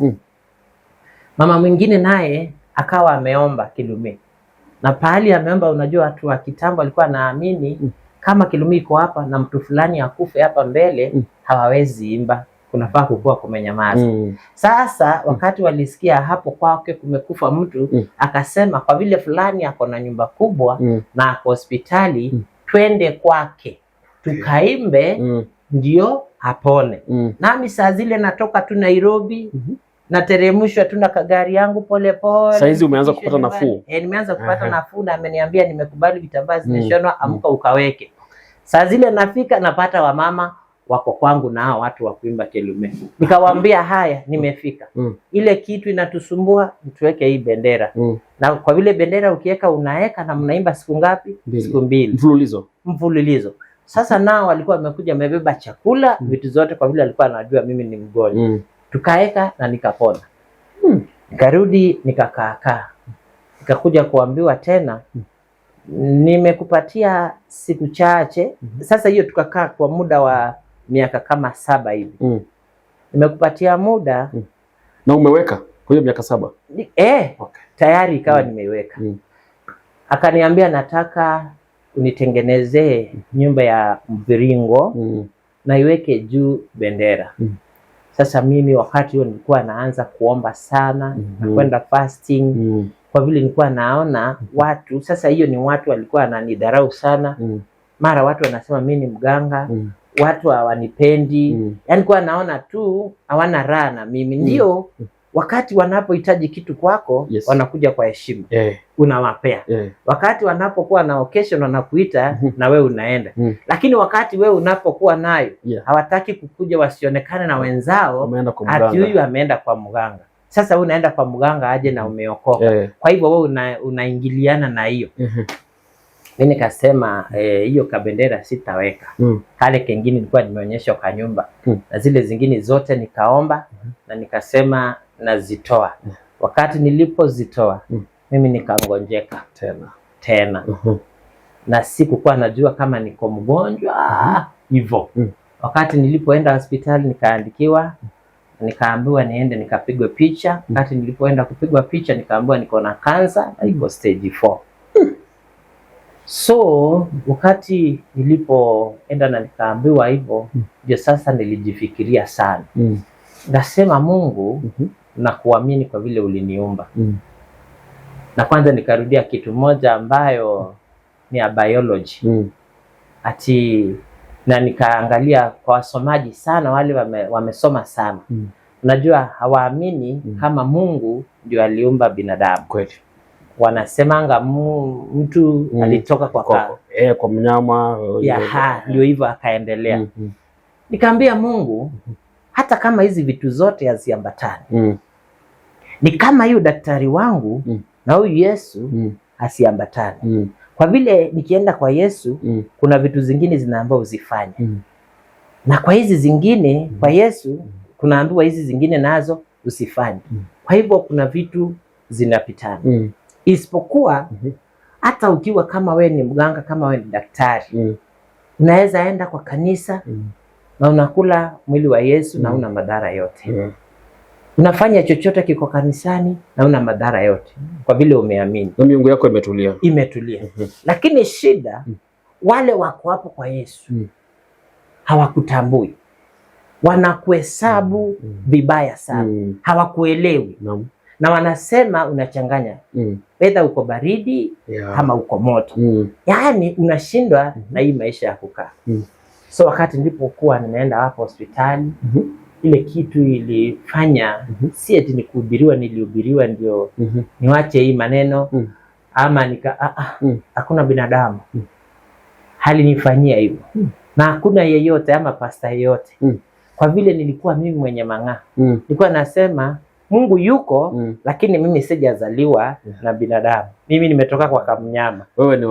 mama mwingine naye akawa ameomba kilumi. Na pahali ameomba, unajua watu wa kitambo alikuwa naamini kama kilumi iko hapa na mtu fulani akufe hapa mbele, hawawezi imba, kunafaa kukua kumenyamaza. Sasa wakati walisikia hapo kwake kumekufa mtu, akasema kwa vile fulani ako na nyumba kubwa na ako hospitali, twende kwake tukaimbe ndio apone. Nami saa zile natoka tu Nairobi, nateremshwa tu na kagari yangu pole pole. Sasa hizi umeanza kupata nafuu? Nimeanza kupata nafuu, na ameniambia nimekubali vitambaa zimeshonwa, amka ukaweke. Saa zile nafika napata wamama wako kwangu na hao watu wa kuimba kelume. Nikawaambia haya, nimefika. Ile kitu inatusumbua, tuweke hii bendera. Na kwa vile bendera ukiweka unaeka na mnaimba siku ngapi? Siku 2. Mfululizo. Sasa nao walikuwa wamekuja wamebeba chakula, vitu zote, kwa vile alikuwa anajua mimi ni mgonjwa. Tukaeka na nikapona. Nikarudi nikakaa. Nikakuja kuambiwa tena Nimekupatia siku chache. Sasa hiyo tukakaa kwa muda wa miaka kama 7 hivi. Nimekupatia muda. Na umeweka kwa hiyo miaka 7? Okay. Tayari ikawa nimeiweka. Akaniambia nataka unitengenezee nyumba ya mviringo na iweke juu bendera. Sasa mimi wakati huo nilikuwa naanza kuomba sana na kwenda fasting kwa vile nilikuwa naona watu, sasa hiyo ni watu walikuwa wananidharau sana. Mara watu wanasema mimi ni mganga, watu hawanipendi. Yaani nilikuwa naona tu hawana raha na mimi. Ndio wakati wanapohitaji kitu kwako, wanakuja kwa heshima. Unawapea. Wakati wanapokuwa na occasion wanakuita na wewe unaenda. Lakini wakati wewe unapokuwa nayo, hawataki kukuja wasionekane na wenzao ati huyu ameenda kwa mganga. Sasa wewe unaenda kwa mganga aje na umeokoka. Kwa hivyo wewe unaingiliana na hiyo. Mimi nikasema hiyo kabendera sitaweka. Kale kengine nilikuwa nimeonyesha kwa nyumba. Na zile zingine zote nikaomba na nikasema nazitoa. Wakati nilipozitoa mimi nikangonjeka tena. Na sikukuwa najua kama niko mgonjwa hivyo. Wakati nilipoenda hospitali nikaandikiwa, nikaambiwa niende nikapigwe picha. Wakati nilipoenda kupigwa picha nikaambiwa niko na cancer na iko stage 4. So wakati nilipoenda na nikaambiwa hivyo, ndio sasa nilijifikiria sana. Nasema Mungu, na kuamini kwa vile uliniumba. Na kwanza nikarudia kitu moja ambayo ni ya biology. Ati na nikaangalia kwa wasomaji sana, wale wamesoma sana. Unajua hawaamini kama Mungu ndio aliumba binadamu. Kweli. Wanasemanga mtu alitoka kwa mnyama. Ndio hivyo akaendelea. Nikaambia Mungu, hata kama hizi vitu zote haziambatani, ni kama hiyo daktari wangu na huyu Yesu asiambatani. Kwa vile nikienda kwa Yesu kuna vitu zingine zinaambiwa uzifanye. Na kwa hizi zingine kwa Yesu kunaambiwa hizi zingine nazo usifanye. Kwa hivyo kuna vitu zinapitana. Isipokuwa hata ukiwa kama we ni mganga, kama we ni daktari, unaweza enda kwa kanisa na unakula mwili wa Yesu na una madhara yote. Unafanya chochote kiko kanisani na una madhara yote kwa vile umeamini. Na miungu yako imetulia. Lakini shida wale wako hapo kwa Yesu hawakutambui. Wanakuhesabu vibaya sana. Hawakuelewi. Na wanasema unachanganya. Whether uko baridi ama uko moto. Yaani unashindwa na hii maisha ya kukaa. So wakati nilipokuwa nimeenda hapo hospitali, ile kitu ilifanya si eti nilihubiriwa ndio niwache hii maneno ama hakuna binadamu halinifanyia hivyo. Na hakuna yeyote ama pasta yeyote. Kwa vile nilikuwa mimi mwenye mang'aa. Nilikuwa nasema Mungu yuko, lakini mimi sijazaliwa na binadamu. Mimi nimetoka kwa kamnyama. Wewe ni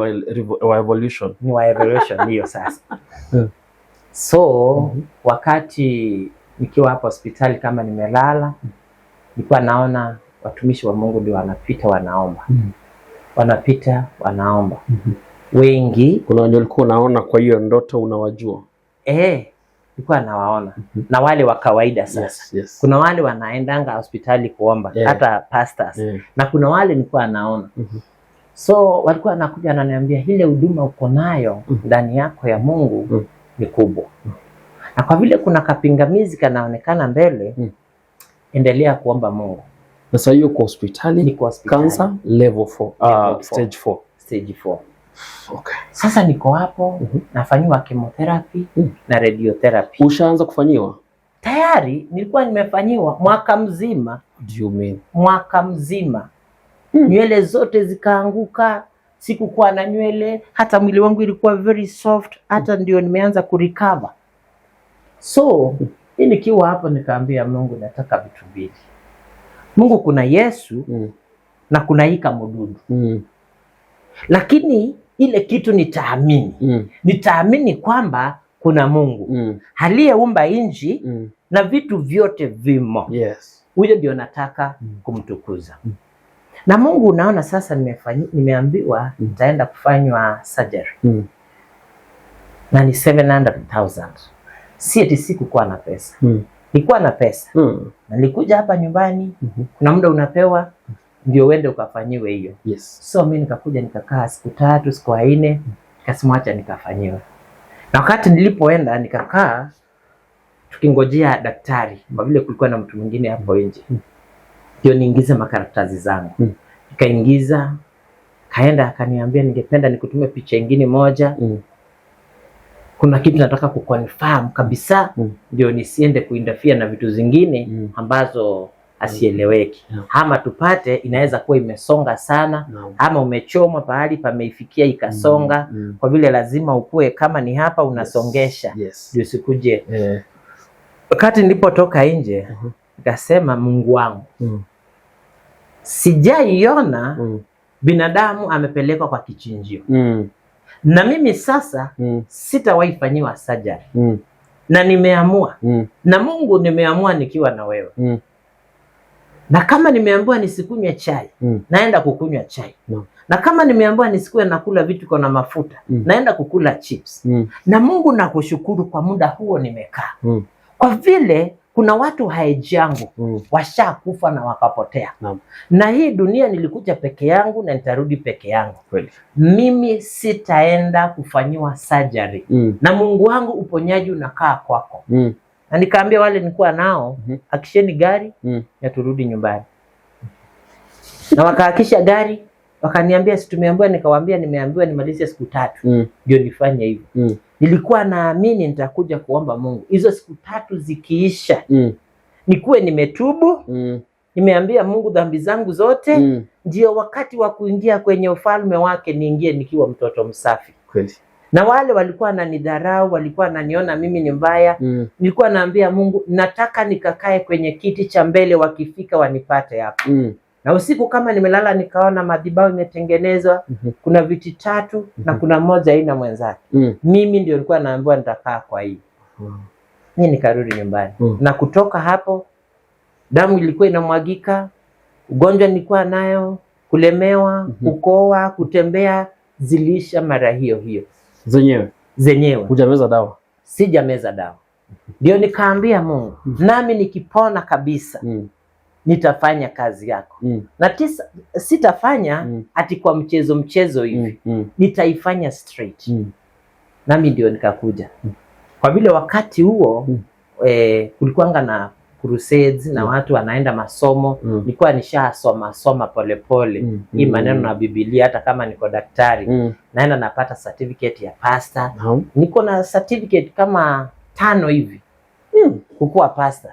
wa evolution. Ni wa evolution hiyo sasa. So wakati nikiwa hapa hospitali kama nimelala, nilikuwa naona watumishi wa Mungu ndio wanapita wanaomba. Wanapita wanaomba. Wengi. Kuna wenye ulikuwa unaona kwa hiyo ndoto unawajua? Nilikuwa nawaona. Na wale wa kawaida sasa. Kuna wale wanaendanga hospitali kuomba, hata pastors. Na kuna wale nilikuwa naona. So walikuwa wanakuja wananiambia ile huduma uko nayo ndani yako ya Mungu ni kubwa. Na kwa vile kuna kapingamizi kanaonekana mbele, endelea kuomba Mungu. Sasa hiyo kwa hospitali, niko hospitali. Cancer level 4, stage 4. Stage 4. Okay. Sasa niko hapo nafanyiwa chemotherapy na radiotherapy. Ushaanza kufanyiwa? Tayari nilikuwa nimefanyiwa mwaka mzima. Do you mean? Mwaka mzima. Nywele zote zikaanguka, sikukuwa na nywele, hata mwili wangu ilikuwa very soft, hata ndio nimeanza kurecover. So, nikiwa hapo nikaambia Mungu nataka vitu mbili. Mungu kuna Yesu na kuna hika mdudu. Lakini ile kitu nitaamini. Nitaamini kwamba kuna Mungu. Aliyeumba nchi na vitu vyote vimo. Yes. Huyo ndio nataka kumtukuza. Na Mungu unaona sasa nimeambiwa nitaenda kufanywa surgery. Na ni 700,000. Si eti sikuwa na pesa. Nilikuwa na pesa. Na nilikuja hapa nyumbani, kuna muda unapewa ndio uende ukafanyiwe hiyo. Yes. So mimi nikakuja nikakaa siku 3, siku 4, nikasema acha nikafanyiwe. Na wakati nilipoenda nikakaa tukingojea daktari, kwa vile kulikuwa na mtu mwingine hapo nje. Ndio niingize makaratasi zangu. Nikaingiza, kaenda akaniambia ningependa nikutume picha nyingine moja. Kuna kitu nataka kuconfirm kabisa, ndio nisiende kuinterfere na vitu zingine ambazo asieleweki. Ama tupate inaweza kuwa imesonga sana, ama umechomwa pahali pameifikia ikasonga, kwa vile lazima ukue kama ni hapa unasongesha. Ndio sikuje. Wakati nilipotoka nje, nikasema Mungu wangu, sijaiona binadamu amepelekwa kwa kichinjio. Na mimi sasa sitawahi fanyiwa surgery. Na nimeamua. Na Mungu nimeamua nikiwa na wewe. Na kama nimeambiwa nisikunywe chai, naenda kukunywa chai. Na kama nimeambiwa nisikuwe nakula vitu kwa na mafuta, naenda kukula chips. Na Mungu nakushukuru kwa muda huo nimekaa. Kwa vile kuna watu haijangu washakufa na wakapotea. Na hii dunia nilikuja peke yangu na nitarudi peke yangu. Mimi sitaenda kufanyiwa surgery. Na Mungu wangu uponyaji unakaa kwako. Na nikaambia wale nilikuwa nao, akisheni gari ya turudi nyumbani. Na wakaakisha gari, wakaniambia si tumeambiwa, nikawaambia nimeambiwa nimalize siku 3 ndio nifanye hivyo. Nilikuwa naamini nitakuja kuomba Mungu hizo siku 3 zikiisha nikuwe nimetubu, nimeambia Mungu dhambi zangu zote, ndio wakati wa kuingia kwenye ufalme wake niingie nikiwa mtoto msafi. Kweli. Na wale walikuwa wananidharau, walikuwa wananiona mimi ni mbaya. Nilikuwa naambia Mungu nataka nikakae kwenye kiti cha mbele, wakifika wanipate hapo. Na usiku kama nimelala nikaona madhabahu imetengenezwa, kuna viti 3 na kuna moja haina mwenzake. Mimi ndio nilikuwa naambiwa nitakaa kwa hii. Mimi nikarudi nyumbani. Na kutoka hapo damu ilikuwa inamwagika, ugonjwa nilikuwa nayo, kulemewa, kukoa, kutembea zilisha mara hiyo. Zenyewe. Hujameza dawa? Sijameza dawa. Ndio nikaambia Mungu, nami nikipona kabisa nitafanya kazi yako. Na sitafanya ati kwa mchezo hivi. Nitaifanya straight. Nami ndio nikakuja. Kwa vile wakati huo kulikuwanga na crusades na watu wanaenda masomo, nilikuwa nishasoma polepole hii maneno na Biblia. Hata kama niko daktari naenda napata certificate ya pastor. Niko na certificate kama 5 hivi kukuwa pastor.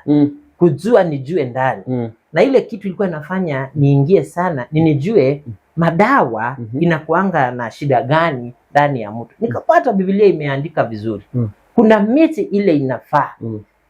Kujua nijue ndani. Na ile kitu ilikuwa inafanya niingie sana, nijue madawa inakuanga na shida gani ndani ya mtu. Nikapata Biblia imeandika vizuri. Kuna miti ile inafaa.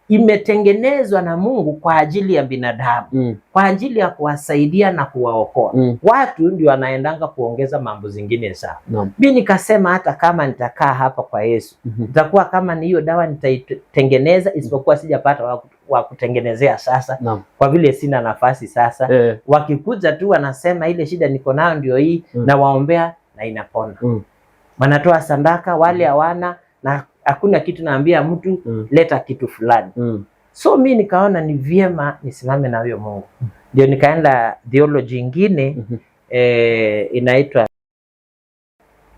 Imetengenezwa na Mungu kwa ajili ya binadamu. Kwa ajili ya kuwasaidia na kuwaokoa. Watu ndio wanaendanga kuongeza mambo zingine sawa. Mimi nikasema hata kama nitakaa hapa kwa Yesu, nitakuwa kama ni hiyo dawa nitaitengeneza, isipokuwa sijapata wa kutengenezea sasa. Kwa vile sina nafasi sasa. Wakikuja tu wanasema ile shida niko nayo ndio hii, na waombea na inapona. Wanatoa sadaka, wale hawana, na hakuna kitu naambia mtu leta kitu fulani. So mimi nikaona ni vyema nisimame na huyo Mungu. Ndio nikaenda theology nyingine inaitwa.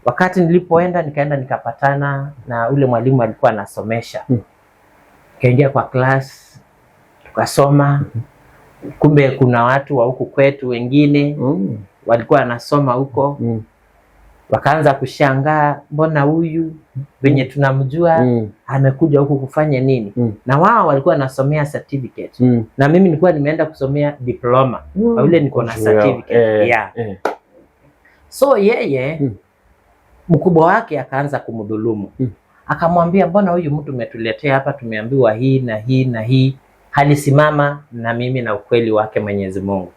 Wakati nilipoenda nikaenda nikapatana na ule mwalimu alikuwa anasomesha. Kaingia kwa class tukasoma. Kumbe kuna watu wa huku kwetu wengine walikuwa wanasoma huko. Wakaanza kushangaa, mbona huyu wenye tunamjua amekuja huku kufanya nini? Na wao walikuwa nasomea certificate. Na mimi nilikuwa nimeenda kusomea diploma. Kwa vile niko na certificate. So yeye mkubwa wake akaanza kumdhulumu. Akamwambia, mbona huyu mtu umetuletea hapa, tumeambiwa hii na hii na hii. Halisimama na mimi na ukweli wake Mwenyezi Mungu.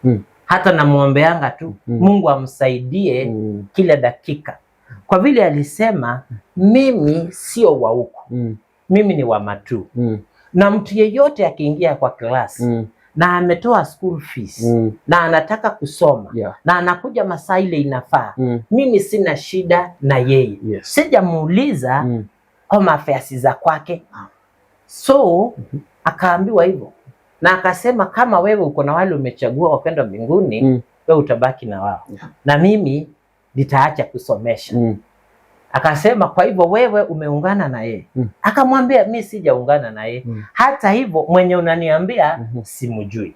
Hata namuombeanga tu Mungu amsaidie kila dakika. Kwa vile alisema mimi sio wa huku. Mimi ni wa Matu. Na mtu yeyote akiingia kwa klasi na ametoa school fees na anataka kusoma na anakuja masaa ile inafaa, mimi sina shida na yeye. Sijamuuliza home affairs za kwake. So akaambiwa hivyo na akasema kama wewe uko na wale umechagua wakwenda mbinguni, wewe utabaki na wao na mimi nitaacha kusomesha. Akasema kwa hivyo wewe umeungana na yeye. Akamwambia mimi sijaungana na yeye. Hata hivyo mwenye unaniambia simujui.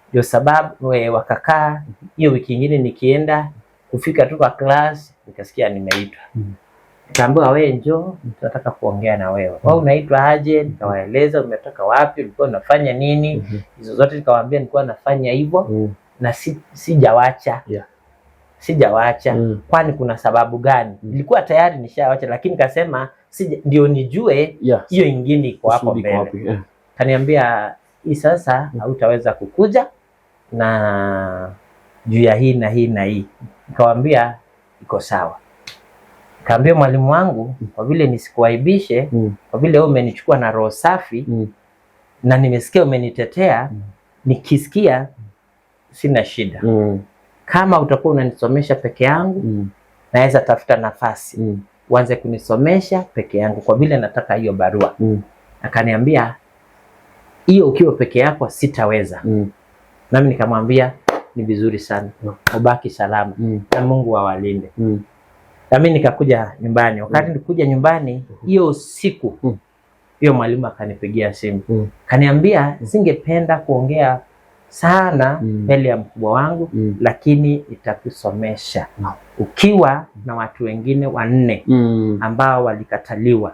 Ndio sababu wakakaa hiyo wiki nyingine, nikienda kufika tu kwa class nikasikia nimeitwa. Nikaambiwa wewe njoo, tunataka kuongea na wewe. Wewe unaitwa aje? Nikawaeleza umetoka wapi, ulikuwa unafanya nini. Hizo zote nikawaambia nilikuwa nafanya hivyo na sijawacha. Sijawacha. Kwani kuna sababu gani? Nilikuwa tayari nishawacha, lakini kasema ndio nijue hiyo ingine iko hapo mbele. Kaniambia hii sasa hautaweza kukuja na juu ya hii na hii na hii. Nikamwambia iko sawa. Kaambia mwalimu wangu, kwa vile nisikuaibishe, kwa vile wewe umenichukua na roho safi na nimesikia umenitetea, nikisikia sina shida. Kama utakuwa unanisomesha peke yangu, naweza tafuta nafasi uanze kunisomesha peke yangu kwa vile nataka hiyo barua. Akaniambia hiyo ukiwa peke yako sitaweza. Nami nikamwambia ni vizuri sana, ubaki salama na Mungu awalinde. Na mimi nikakuja nyumbani. Wakati nilikuja nyumbani hiyo siku, hiyo mwalimu akanipigia simu. Kaniambia singependa kuongea sana mbele ya mkubwa wangu, lakini itakusomesha ukiwa na watu wengine 4 ambao walikataliwa.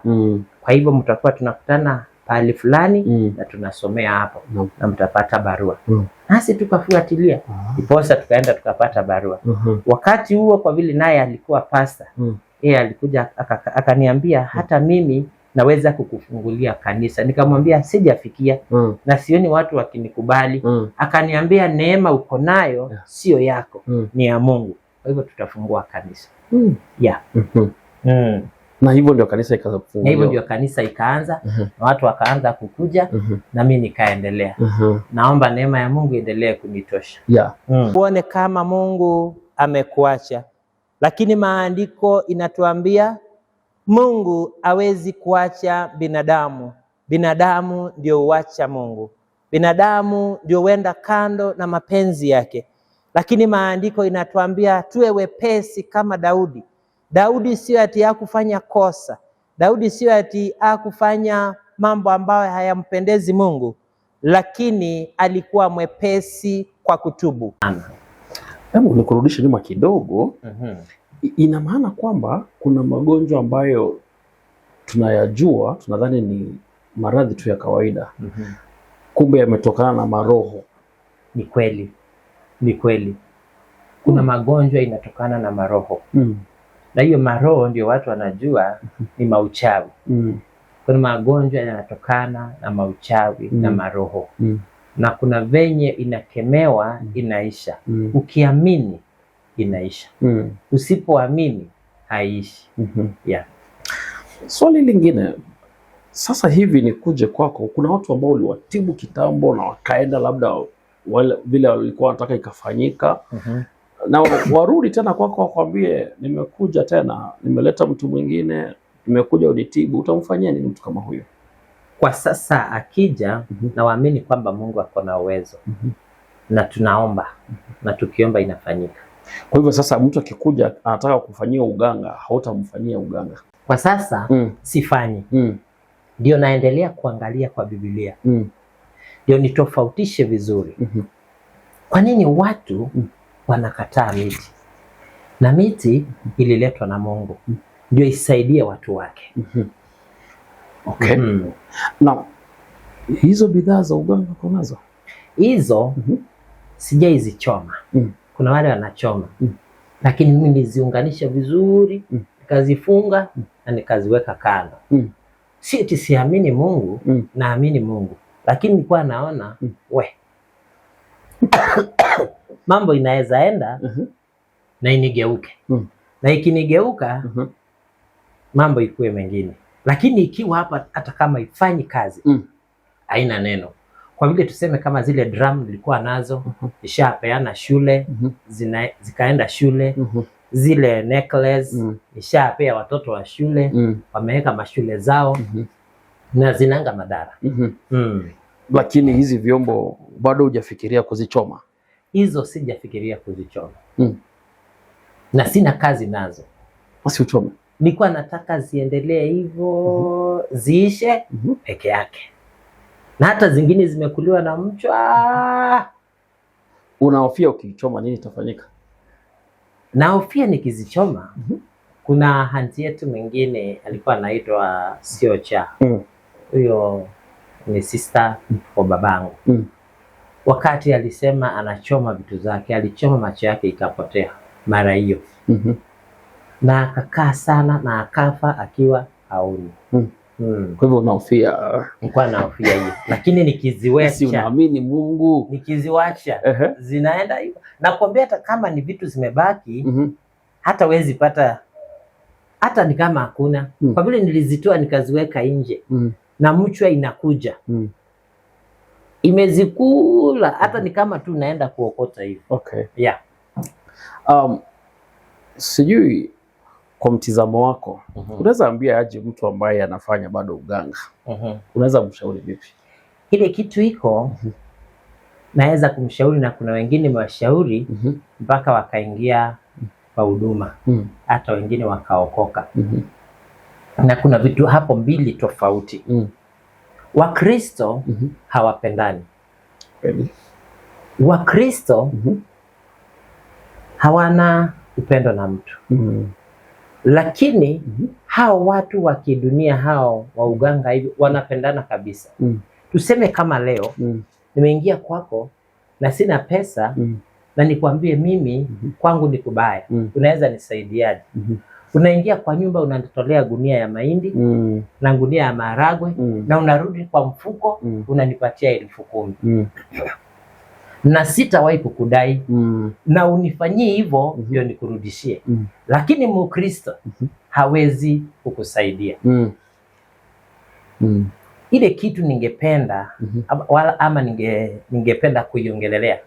Kwa hivyo mtakuwa tunakutana pahali fulani na tunasomea hapo na mtapata barua. Nasi tukafuatilia. Iposa tukaenda tukapata barua. Wakati huo kwa vile naye alikuwa pastor, yeye alikuja akaniambia hata mimi naweza kukufungulia kanisa. Nikamwambia sijafikia na sioni watu wakinikubali. Akaniambia neema uko nayo sio yako, ni ya Mungu. Kwa hivyo tutafungua kanisa. Na hivyo ndio kanisa ikaanza kufunguliwa. Na hivyo ndio kanisa ikaanza na watu wakaanza kukuja na mimi nikaendelea. Naomba neema ya Mungu endelee kunitosha. Uone kama Mungu amekuacha. Lakini maandiko inatuambia Mungu hawezi kuacha binadamu. Binadamu ndio huacha Mungu. Binadamu ndio huenda kando na mapenzi yake. Lakini maandiko inatuambia tuwe wepesi kama Daudi. Daudi sio ati hakufanya kosa. Daudi sio ati hakufanya mambo ambayo hayampendezi Mungu, lakini alikuwa mwepesi kwa kutubu. Hebu nikurudishe nyuma kidogo. Ina maana kwamba kuna magonjwa ambayo tunayajua, tunadhani ni maradhi tu ya kawaida. Kumbe yametokana na maroho. Ni kweli. Ni kweli. Kuna magonjwa inatokana na maroho. Na hiyo maroho ndio watu wanajua ni mauchawi. Kuna magonjwa yanatokana na mauchawi na maroho. Na kuna venye inakemewa inaisha. Ukiamini inaisha. Usipoamini haiishi. Swali lingine sasa hivi ni kuje kwako, kuna watu ambao uliwatibu kitambo na wakaenda labda vile walikuwa wanataka ikafanyika, na warudi tena kwako wakwambie nimekuja tena, nimeleta mtu mwingine, nimekuja unitibu, utamfanyia nini mtu kama huyo? Kwa sasa akija na waamini kwamba Mungu ako na uwezo na tunaomba na tukiomba inafanyika. Kwa hivyo sasa mtu akikuja anataka kufanyia uganga, hautamfanyia uganga? Kwa sasa sifanyi. Ndio naendelea kuangalia kwa Biblia. Ndio nitofautishe vizuri. Kwa nini watu wanakataa miti? Na miti ililetwa na Mungu ndio isaidie watu wake. Okay. Na hizo bidhaa za uganga kunazo? Hizo sijaizichoma. Kuna wale wanachoma. Lakini mimi niliziunganisha vizuri, nikazifunga na nikaziweka kando. Si eti siamini Mungu, naamini Mungu. Lakini nilikuwa naona mambo inaweza enda na inigeuke. Na ikinigeuka mambo ikuwe mengine. Lakini ikiwa hapa hata kama ifanyi kazi, haina neno. kwa vile tuseme kama zile drum nilikuwa nazo nishapeana shule, zikaenda shule. Zile necklace nishapea watoto wa shule, wameweka mashule zao na zinanga madhara. Lakini hizi vyombo bado hujafikiria kuzichoma? Hizo sijafikiria kuzichoma. Na sina kazi nazo. Basi uchome. Nilikuwa nataka ziendelee hivyo, ziishe peke yake. Na hata zingine zimekuliwa na mchwa. Unahofia ukichoma nini itafanyika? Nahofia nikizichoma. Kuna hanti yetu mwingine alikuwa anaitwa Siocha. Huyo ni sister kwa babangu. Wakati alisema anachoma vitu zake, alichoma macho yake ikapotea mara hiyo. Na akakaa sana na akafa akiwa haoni. Kwa hivyo unahofia? Nilikuwa nahofia hiyo. Lakini nikiziwacha, si unaamini Mungu, nikiziwacha zinaenda hivyo. Nakwambia hata kama ni vitu zimebaki, hata wezi pata, hata ni kama hakuna. Kwa vile nilizitoa nikaziweka nje, na mchwa inakuja imezikula, hata ni kama tu naenda kuokota hivi. Okay. Yeah. Sijui kwa mtizamo wako, unaweza ambia aje mtu ambaye anafanya bado uganga? Unaweza kumshauri vipi? Ile kitu iko, naweza kumshauri, na kuna wengine mewashauri mpaka wakaingia kwa huduma, hata wengine wakaokoka. Na kuna vitu hapo mbili tofauti. Wakristo hawapendani. Wakristo hawana upendo na mtu. Lakini hao watu wa kidunia, hao wa uganga hivi, wanapendana kabisa. Tuseme kama leo nimeingia kwako na sina pesa, na nikwambie mimi kwangu ni kubaya, unaweza nisaidiaje? Unaingia kwa nyumba unanitolea gunia ya mahindi na gunia ya maharagwe, na unarudi kwa mfuko unanipatia 10,000. Na sitawahi kukudai, na unifanyie hivyo ndio nikurudishie. Lakini Mkristo hawezi kukusaidia. Ile kitu ningependa ama ningependa kuiongelelea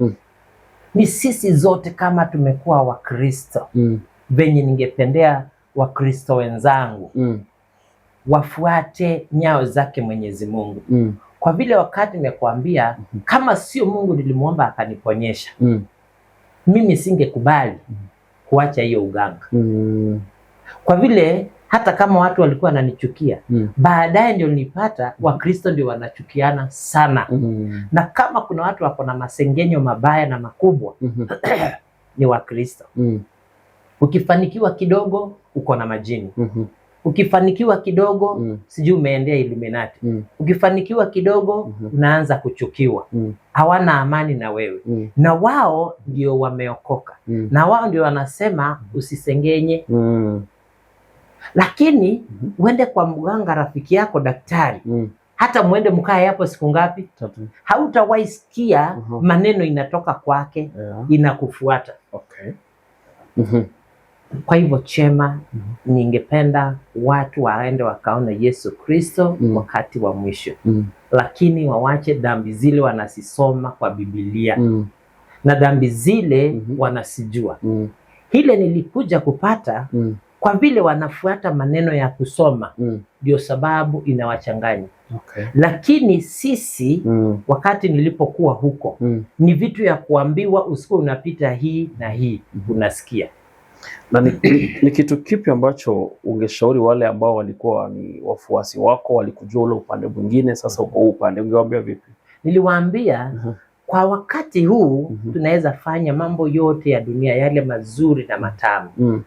ni sisi zote kama tumekuwa Wakristo, venye ningependea Wakristo wenzangu wafuate nyao zake Mwenyezi Mungu. Kwa vile wakati nimekuambia, kama sio Mungu nilimuomba akaniponyesha, mimi singekubali kuacha hiyo uganga. Kwa vile hata kama watu walikuwa wananichukia, baadaye ndio nilipata Wakristo ndio wanachukiana sana. Na kama kuna watu wako na masengenyo mabaya na makubwa, ni Wakristo. Ukifanikiwa kidogo uko na majini. Ukifanikiwa kidogo sijui umeendea Illuminati. Ukifanikiwa kidogo unaanza kuchukiwa. Hawana amani na wewe. Na wao ndio wameokoka. Na wao ndio wanasema usisengenye. Lakini uende kwa mganga rafiki yako daktari, hata muende mkae hapo siku ngapi, hautawahi sikia maneno inatoka kwake, inakufuata. Okay. Kwa hivyo Chema, ningependa watu waende wakaone Yesu Kristo wakati wa mwisho. Lakini wawache dhambi zile wanasisoma kwa Biblia. Na dhambi zile wanasijua. Hile nilikuja kupata kwa vile wanafuata maneno ya kusoma, ndio sababu inawachanganya. Okay. Lakini sisi wakati nilipokuwa huko, ni vitu ya kuambiwa usiku unapita hii na hii, unasikia. Na ni kitu kipi ambacho ungeshauri wale ambao walikuwa ni wafuasi wako, walikujua ule upande mwingine, sasa uko upande, ungewaambia vipi? Niliwaambia kwa wakati huu tunaweza fanya mambo yote ya dunia, yale mazuri na matamu.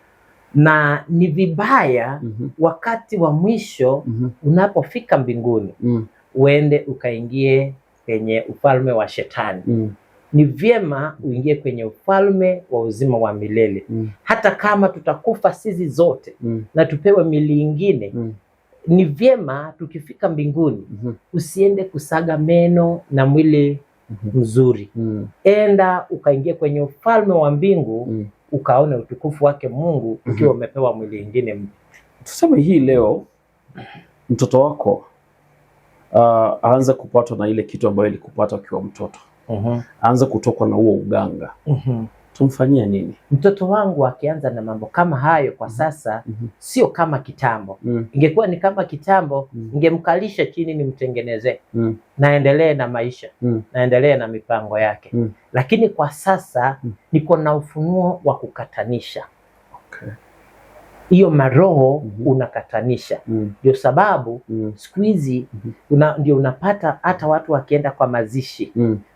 Na ni vibaya wakati wa mwisho unapofika mbinguni uende ukaingie kwenye ufalme wa shetani. Ni vyema uingie kwenye ufalme wa uzima wa milele. Hata kama tutakufa sisi zote na tupewe mili ingine, ni vyema tukifika mbinguni usiende kusaga meno na mwili mzuri. Enda ukaingie kwenye ufalme wa mbingu, ukaone utukufu wake Mungu ukiwa umepewa mwili ingine mpya. Tuseme hii leo mtoto wako aanze kupatwa na ile kitu ambayo ilikupata ukiwa mtoto, aanze kutokwa na huo uganga, tumfanyie nini? Mtoto wangu akianza na mambo kama hayo kwa sasa, sio kama kitambo. Ingekuwa ni kama kitambo, ningemkalisha chini nimtengenezee, naendelee na maisha, naendelee na mipango yake. Lakini kwa sasa niko na ufunuo wa kukatanisha. Hiyo maroho unakatanisha. Ndio sababu siku hizi ndio unapata hata watu wakienda kwa mazishi,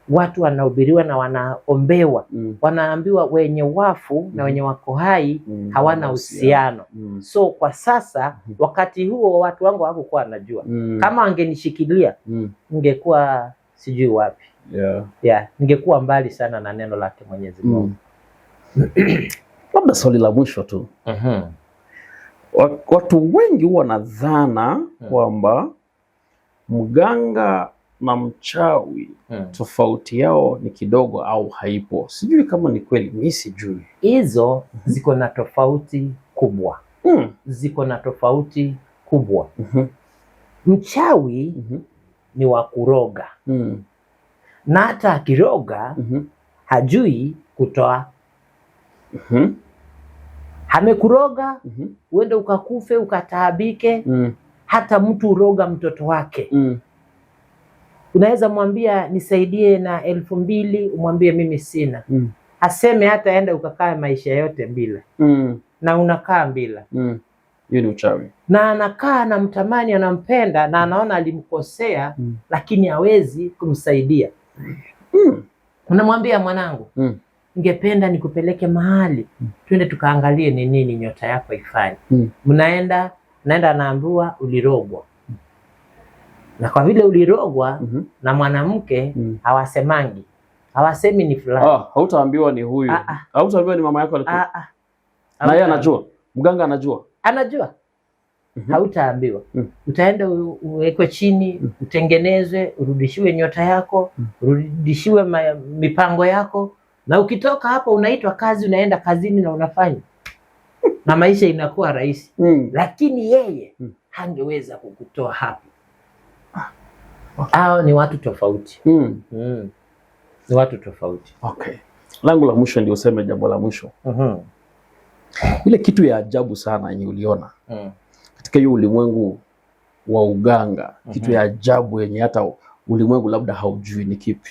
watu wanahubiriwa na wanaombewa, wanaambiwa wenye wafu na wenye wako hai hawana uhusiano. So kwa sasa wakati huo watu wangu hawakuwa wanajua. Kama wangenishikilia ningekuwa sijui wapi. Ningekuwa mbali sana na neno lake Mwenyezi Mungu. Labda swali la mwisho tu. Watu wengi huwa wanadhana kwamba mganga na mchawi tofauti yao ni kidogo au haipo. Sijui kama ni kweli, mimi sijui. Hizo ziko na tofauti kubwa. Ziko na tofauti kubwa. Mchawi ni wa kuroga. Na hata akiroga hajui kutoa. Amekuroga, uende ukakufe, ukataabike. Hata mtu uroga mtoto wake. Unaweza mwambia nisaidie na 2,000, umwambie mimi sina. Aseme hata enda ukakaa maisha yote bila. Na unakaa bila. Hiyo ni uchawi. Na anakaa na mtamani, anampenda na anaona alimkosea, lakini hawezi kumsaidia. Unamwambia mwanangu, ningependa nikupeleke mahali, twende tukaangalie ni nini nyota yako ifanye. Naenda anaambiwa ulirogwa. Na kwa vile ulirogwa na mwanamke, hawasemangi. Hawasemi ni fulani. Hautaambiwa ni huyu. Hautaambiwa ni mama yako alikuwa. Na yeye anajua. Mganga anajua. Anajua. Hautaambiwa. Utaenda uwekwe chini, utengenezwe, urudishiwe nyota yako, urudishiwe mipango yako. Na ukitoka hapo unaitwa kazi, unaenda kazini na unafanya. Na maisha inakuwa rahisi. Lakini yeye hangeweza kukutoa hapo. Hao ni watu tofauti. Ni watu tofauti. Langu la mwisho ndio useme jambo la mwisho. Ile kitu ya ajabu sana yenye uliona katika hiyo ulimwengu wa uganga, kitu ya ajabu yenye hata ulimwengu labda haujui ni kipi?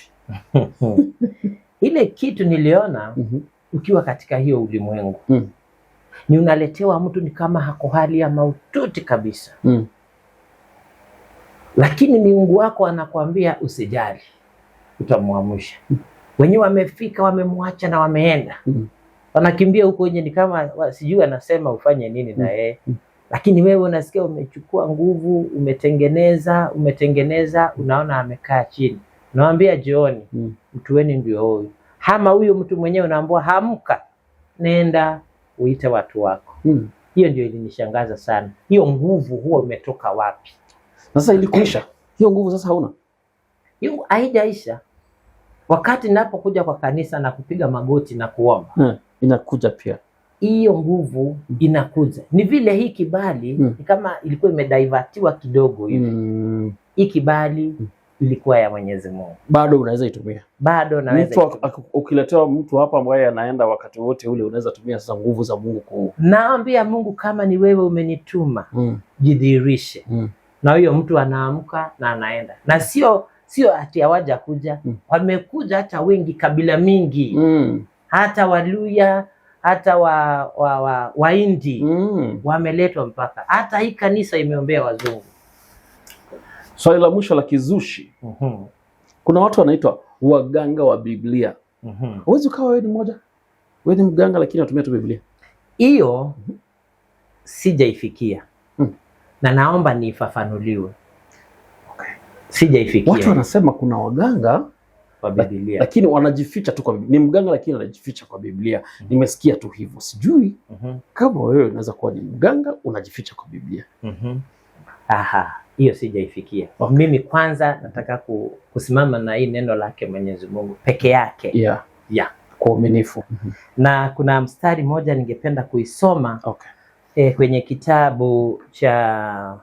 Ile kitu niliona ukiwa katika hiyo ulimwengu ni unaletewa mtu ni kama hako hali ya maututi kabisa. Lakini miungu wako anakuambia usijali, utamwamsha. Wenyewe wamefika, wamemwacha na wameenda. Wanakimbia huko wenye ni kama sijui anasema ufanye nini na yeye. Lakini wewe unasikia umechukua nguvu, umetengeneza, unaona amekaa chini. Unamwambia jioni, mtu wenu ndio huyu. Hama huyo mtu mwenyewe unaambiwa hamka, nenda uite watu wako. Hiyo ndio ilinishangaza sana. Hiyo nguvu huwa umetoka wapi? Sasa ilikuisha. Hiyo nguvu sasa hauna? Hiyo haijaisha. Wakati ninapokuja kwa kanisa na kupiga magoti na kuomba, inakuja pia. Hiyo nguvu inakuja. Ni vile hii kibali ni kama ilikuwa imedivertiwa kidogo hivi. Hii kibali ilikuwa ya Mwenyezi Mungu. Bado unaweza itumia. Bado naweza. Ukiletewa mtu hapa ambaye anaenda wakati wote ule, unaweza tumia sasa nguvu za Mungu Naambia Mungu, kama ni wewe umenituma, jidhihirishe. Na huyo mtu anaamka na anaenda. Na sio ati hawaja kuja. Wamekuja hata wengi, kabila mingi. Hata Waluya, hata Wahindi wameletwa mpaka. Hata hii kanisa imeombea wazungu. Swali la mwisho la kizushi. Kuna watu wanaitwa waganga wa Biblia. Huwezi ukawa wewe ni mmoja. Wewe ni mganga lakini unatumia tu Biblia. Hiyo sijaifikia. Na naomba nifafanuliwe. Sijaifikia. Watu wanasema kuna waganga kwa Biblia, lakini wanajificha tu kwa Biblia. Ni mganga lakini anajificha kwa Biblia. Nimesikia tu hivyo. Sijui kama wewe unaweza kuwa ni mganga unajificha kwa Biblia. Hiyo sijaifikia. Mimi kwanza nataka kusimama na hii neno lake Mwenyezi Mungu peke yake. Kwa uaminifu. Na kuna mstari moja ningependa kuisoma kwenye kitabu cha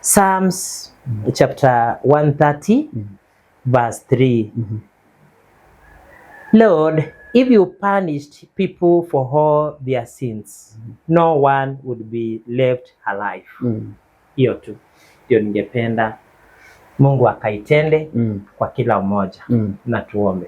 Psalms chapter 130 verse 3. Lord, if you punished people for all their sins, no one would be left alive. Hiyo tu ndio ningependa Mungu akaitende kwa kila mmoja. Na tuombe.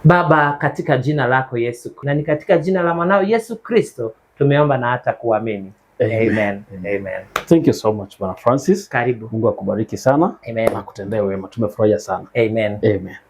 Baba, katika jina lako Yesu, na ni katika jina la mwanao Yesu Kristo tumeomba na hata kuamini. Amen. Amen. Thank you so much, Bwana Francis. Karibu. Mungu akubariki sana. Amen. Na kutendea wema. Tumefurahia sana. Amen. Amen.